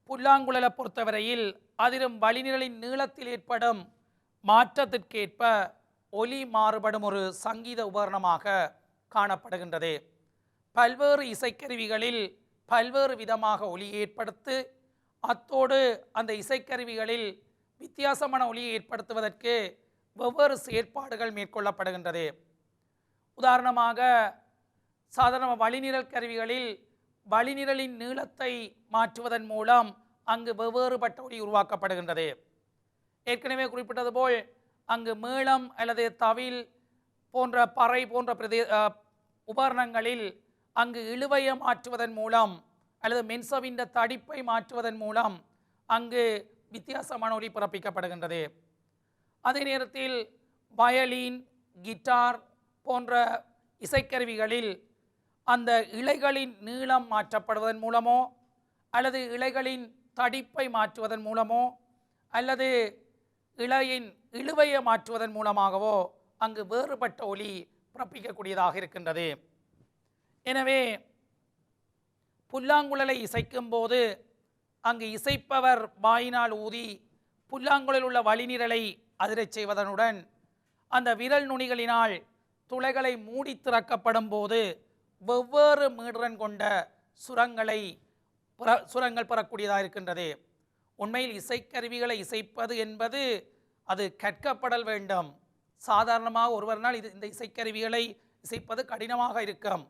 புல்லாங்குழலை பொறுத்தவரையில் அதிரும் வளிநிரலின் நீளத்தில் ஏற்படும் மாற்றத்திற்கேற்ப ஒலி மாறுபடும் ஒரு சங்கீத உபகரணமாக காணப்படுகின்றது. பல்வேறு இசைக்கருவிகளில் பல்வேறு விதமாக ஒலி ஏற்படுத்து, அத்தோடு அந்த இசைக்கருவிகளில் வித்தியாசமான ஒலியை ஏற்படுத்துவதற்கு வெவ்வேறு செயற்பாடுகள் மேற்கொள்ளப்படுகின்றது. உதாரணமாக சாதாரண வளிநிரல் கருவிகளில் வளிநிரலின் நீளத்தை மாற்றுவதன் மூலம் அங்கு வெவ்வேறுபட்ட ஒலி உருவாக்கப்படுகின்றது. ஏற்கனவே குறிப்பிட்டது போல் அங்கு மேளம் அல்லது தவில் போன்ற பறை போன்ற உபகரணங்களில் அங்கு இழுவையை மாற்றுவதன் மூலம் அல்லது மென்சவின் தடிப்பை மாற்றுவதன் மூலம் அங்கு வித்தியாசமான ஒலி பிறப்பிக்கப்படுகின்றது. அதே நேரத்தில் வயலின், கிட்டார் போன்ற இசைக்கருவிகளில் அந்த இழைகளின் நீளம் மாற்றப்படுவதன் மூலமோ அல்லது இழைகளின் தடிப்பை மாற்றுவதன் மூலமோ அல்லது இழையின் இழுவையை மாற்றுவதன் மூலமாகவோ அங்கு வேறுபட்ட ஒலி பிறப்பிக்கக்கூடியதாக இருக்கின்றது. எனவே புல்லாங்குழலை இசைக்கும் போது அங்கு இசைப்பவர் வாயினால் ஊதி புல்லாங்குழலில் உள்ள வளிநிரலை அதிரச் செய்வதனுடன் அந்த விரல் நுனிகளினால் துளைகளை மூடி திறக்கப்படும் போது வெவ்வேறு மீடுறன் கொண்ட சுரங்கள் பெறக்கூடியதாக இருக்கின்றது. உண்மையில் இசைக்கருவிகளை இசைப்பது என்பது அது கற்கப்படல் வேண்டும். சாதாரணமாக ஒருவரால் இந்த இசைக்கருவிகளை இசைப்பது கடினமாக இருக்கும்.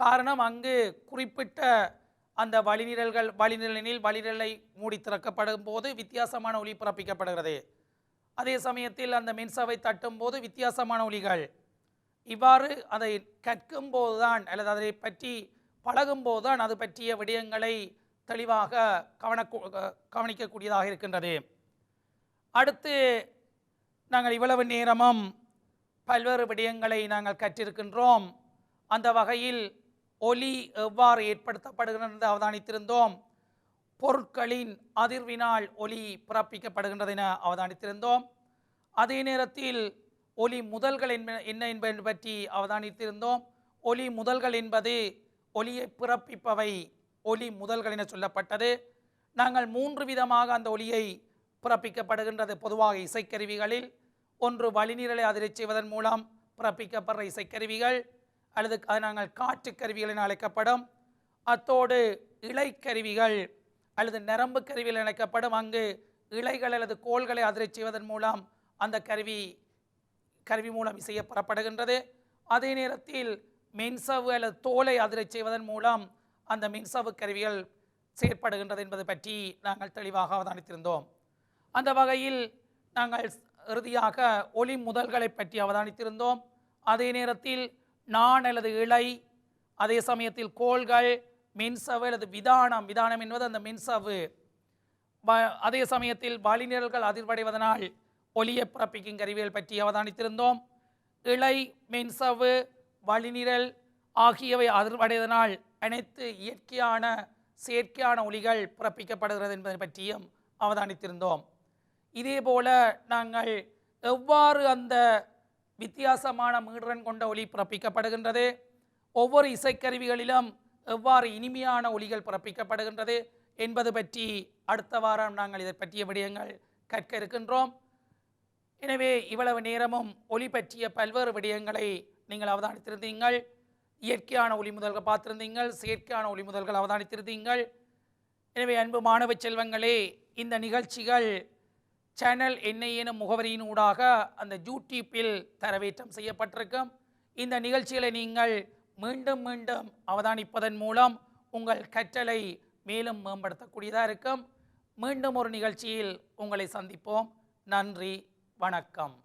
காரணம் அங்கு குறிப்பிட்ட அந்த வளிநிரலில் வளிநிரலை மூடி திறக்கப்படும் போது வித்தியாசமான ஒலி பிறப்பிக்கப்படுகிறது. அதே சமயத்தில் அந்த மின்சாவை தட்டும் போது வித்தியாசமான ஒலிகள். இவ்வாறு அதை கற்கும் போதுதான் அல்லது அதை பற்றி பழகும் போதுதான் அது பற்றிய விடயங்களை தெளிவாக கவனிக்கக்கூடியதாக இருக்கின்றது. அடுத்து நாங்கள் இவ்வளவு நேரமும் பல்வேறு விடயங்களை நாங்கள் கற்றிருக்கின்றோம். அந்த வகையில் ஒலி எவ்வாறு ஏற்படுத்தப்படுகின்றது அவதானித்திருந்தோம். பொருட்களின் அதிர்வினால் ஒலி பிறப்பிக்கப்படுகின்றது என அவதானித்திருந்தோம். அதே நேரத்தில் ஒலி முதல்கள் என்ன என்பது பற்றி அவதானித்திருந்தோம். ஒலி முதல்கள் என்பது ஒலியை பிறப்பிப்பவை ஒலி முதல்கள் என சொல்லப்பட்டது. நாங்கள் 3 விதமாக அந்த ஒலியை பிறப்பிக்கப்படுகின்றது. பொதுவாக இசைக்கருவிகளில் ஒன்று வளிநிரலை அதிரச் செய்வதன் மூலம் பிறப்பிக்கப்படுற இசைக்கருவிகள், அல்லது அது நாங்கள் காற்று கருவிகள் என அழைக்கப்படும். அத்தோடு இழைக்கருவிகள் அல்லது நரம்பு கருவிகள் அழைக்கப்படும். அங்கு இழைகள் அல்லது கோள்களை அதிரச் செய்வதன் மூலம் அந்த கருவி மூலம் இசையை பெறப்படுகின்றது. அதே நேரத்தில் மின்சவ்வு அல்லது தோலை அதிரச் செய்வதன் மூலம் அந்த மின்சவ்வு கருவிகள் செயற்படுகின்றது என்பது பற்றி நாங்கள் தெளிவாக அவதானித்திருந்தோம். அந்த வகையில் நாங்கள் இறுதியாக ஒளி முதல்களை பற்றி அவதானித்திருந்தோம். அதே நேரத்தில் நான் அல்லது இழை, அதே சமயத்தில் கோள்கள், மின்சவ்வு அல்லது விதானம் என்பது அந்த மின்சவ்வு, அதே சமயத்தில் வளிநிரல்கள் அதிர்வடைவதனால் ஒளியை பிறப்பிக்கும் கருவிகள் பற்றி அவதானித்திருந்தோம். இழை, மின்சவ்வு, வளிநிரல் ஆகியவை அதிர்வடைவதனால் அனைத்து இயற்கையான செயற்கையான ஒளிகள் பிறப்பிக்கப்படுகிறது என்பதை பற்றியும் அவதானித்திருந்தோம். இதேபோல நாங்கள் எவ்வாறு அந்த வித்தியாசமான மீடுறன் கொண்ட ஒளி பிறப்பிக்கப்படுகின்றது, ஒவ்வொரு இசைக்கருவிகளிலும் எவ்வாறு இனிமையான ஒளிகள் பிறப்பிக்கப்படுகின்றது என்பது பற்றி அடுத்த வாரம் நாங்கள் இதை பற்றிய விடயங்கள் கற்க இருக்கின்றோம். எனவே இவ்வளவு நேரமும் ஒளி பற்றிய பல்வேறு விடயங்களை நீங்கள் அவதானித்திருந்தீங்கள். இயற்கையான ஒளி முதல்கள் பார்த்திருந்தீங்கள், செயற்கையான ஒளி முதல்கள் அவதானித்திருந்தீங்கள். எனவே அன்பு மாணவ செல்வங்களே, இந்த நிகழ்ச்சிகள் சேனல் என்னை எனும் முகவரியின் ஊடாக அந்த யூடியூப்பில் தரவேற்றம் செய்யப்பட்டிருக்கும். இந்த நிகழ்ச்சிகளை நீங்கள் மீண்டும் மீண்டும் அவதானிப்பதன் மூலம் உங்கள் கற்றலை மேலும் மேம்படுத்தக்கூடியதாக இருக்கும். மீண்டும் ஒரு நிகழ்ச்சியில் உங்களை சந்திப்போம். நன்றி, வணக்கம்.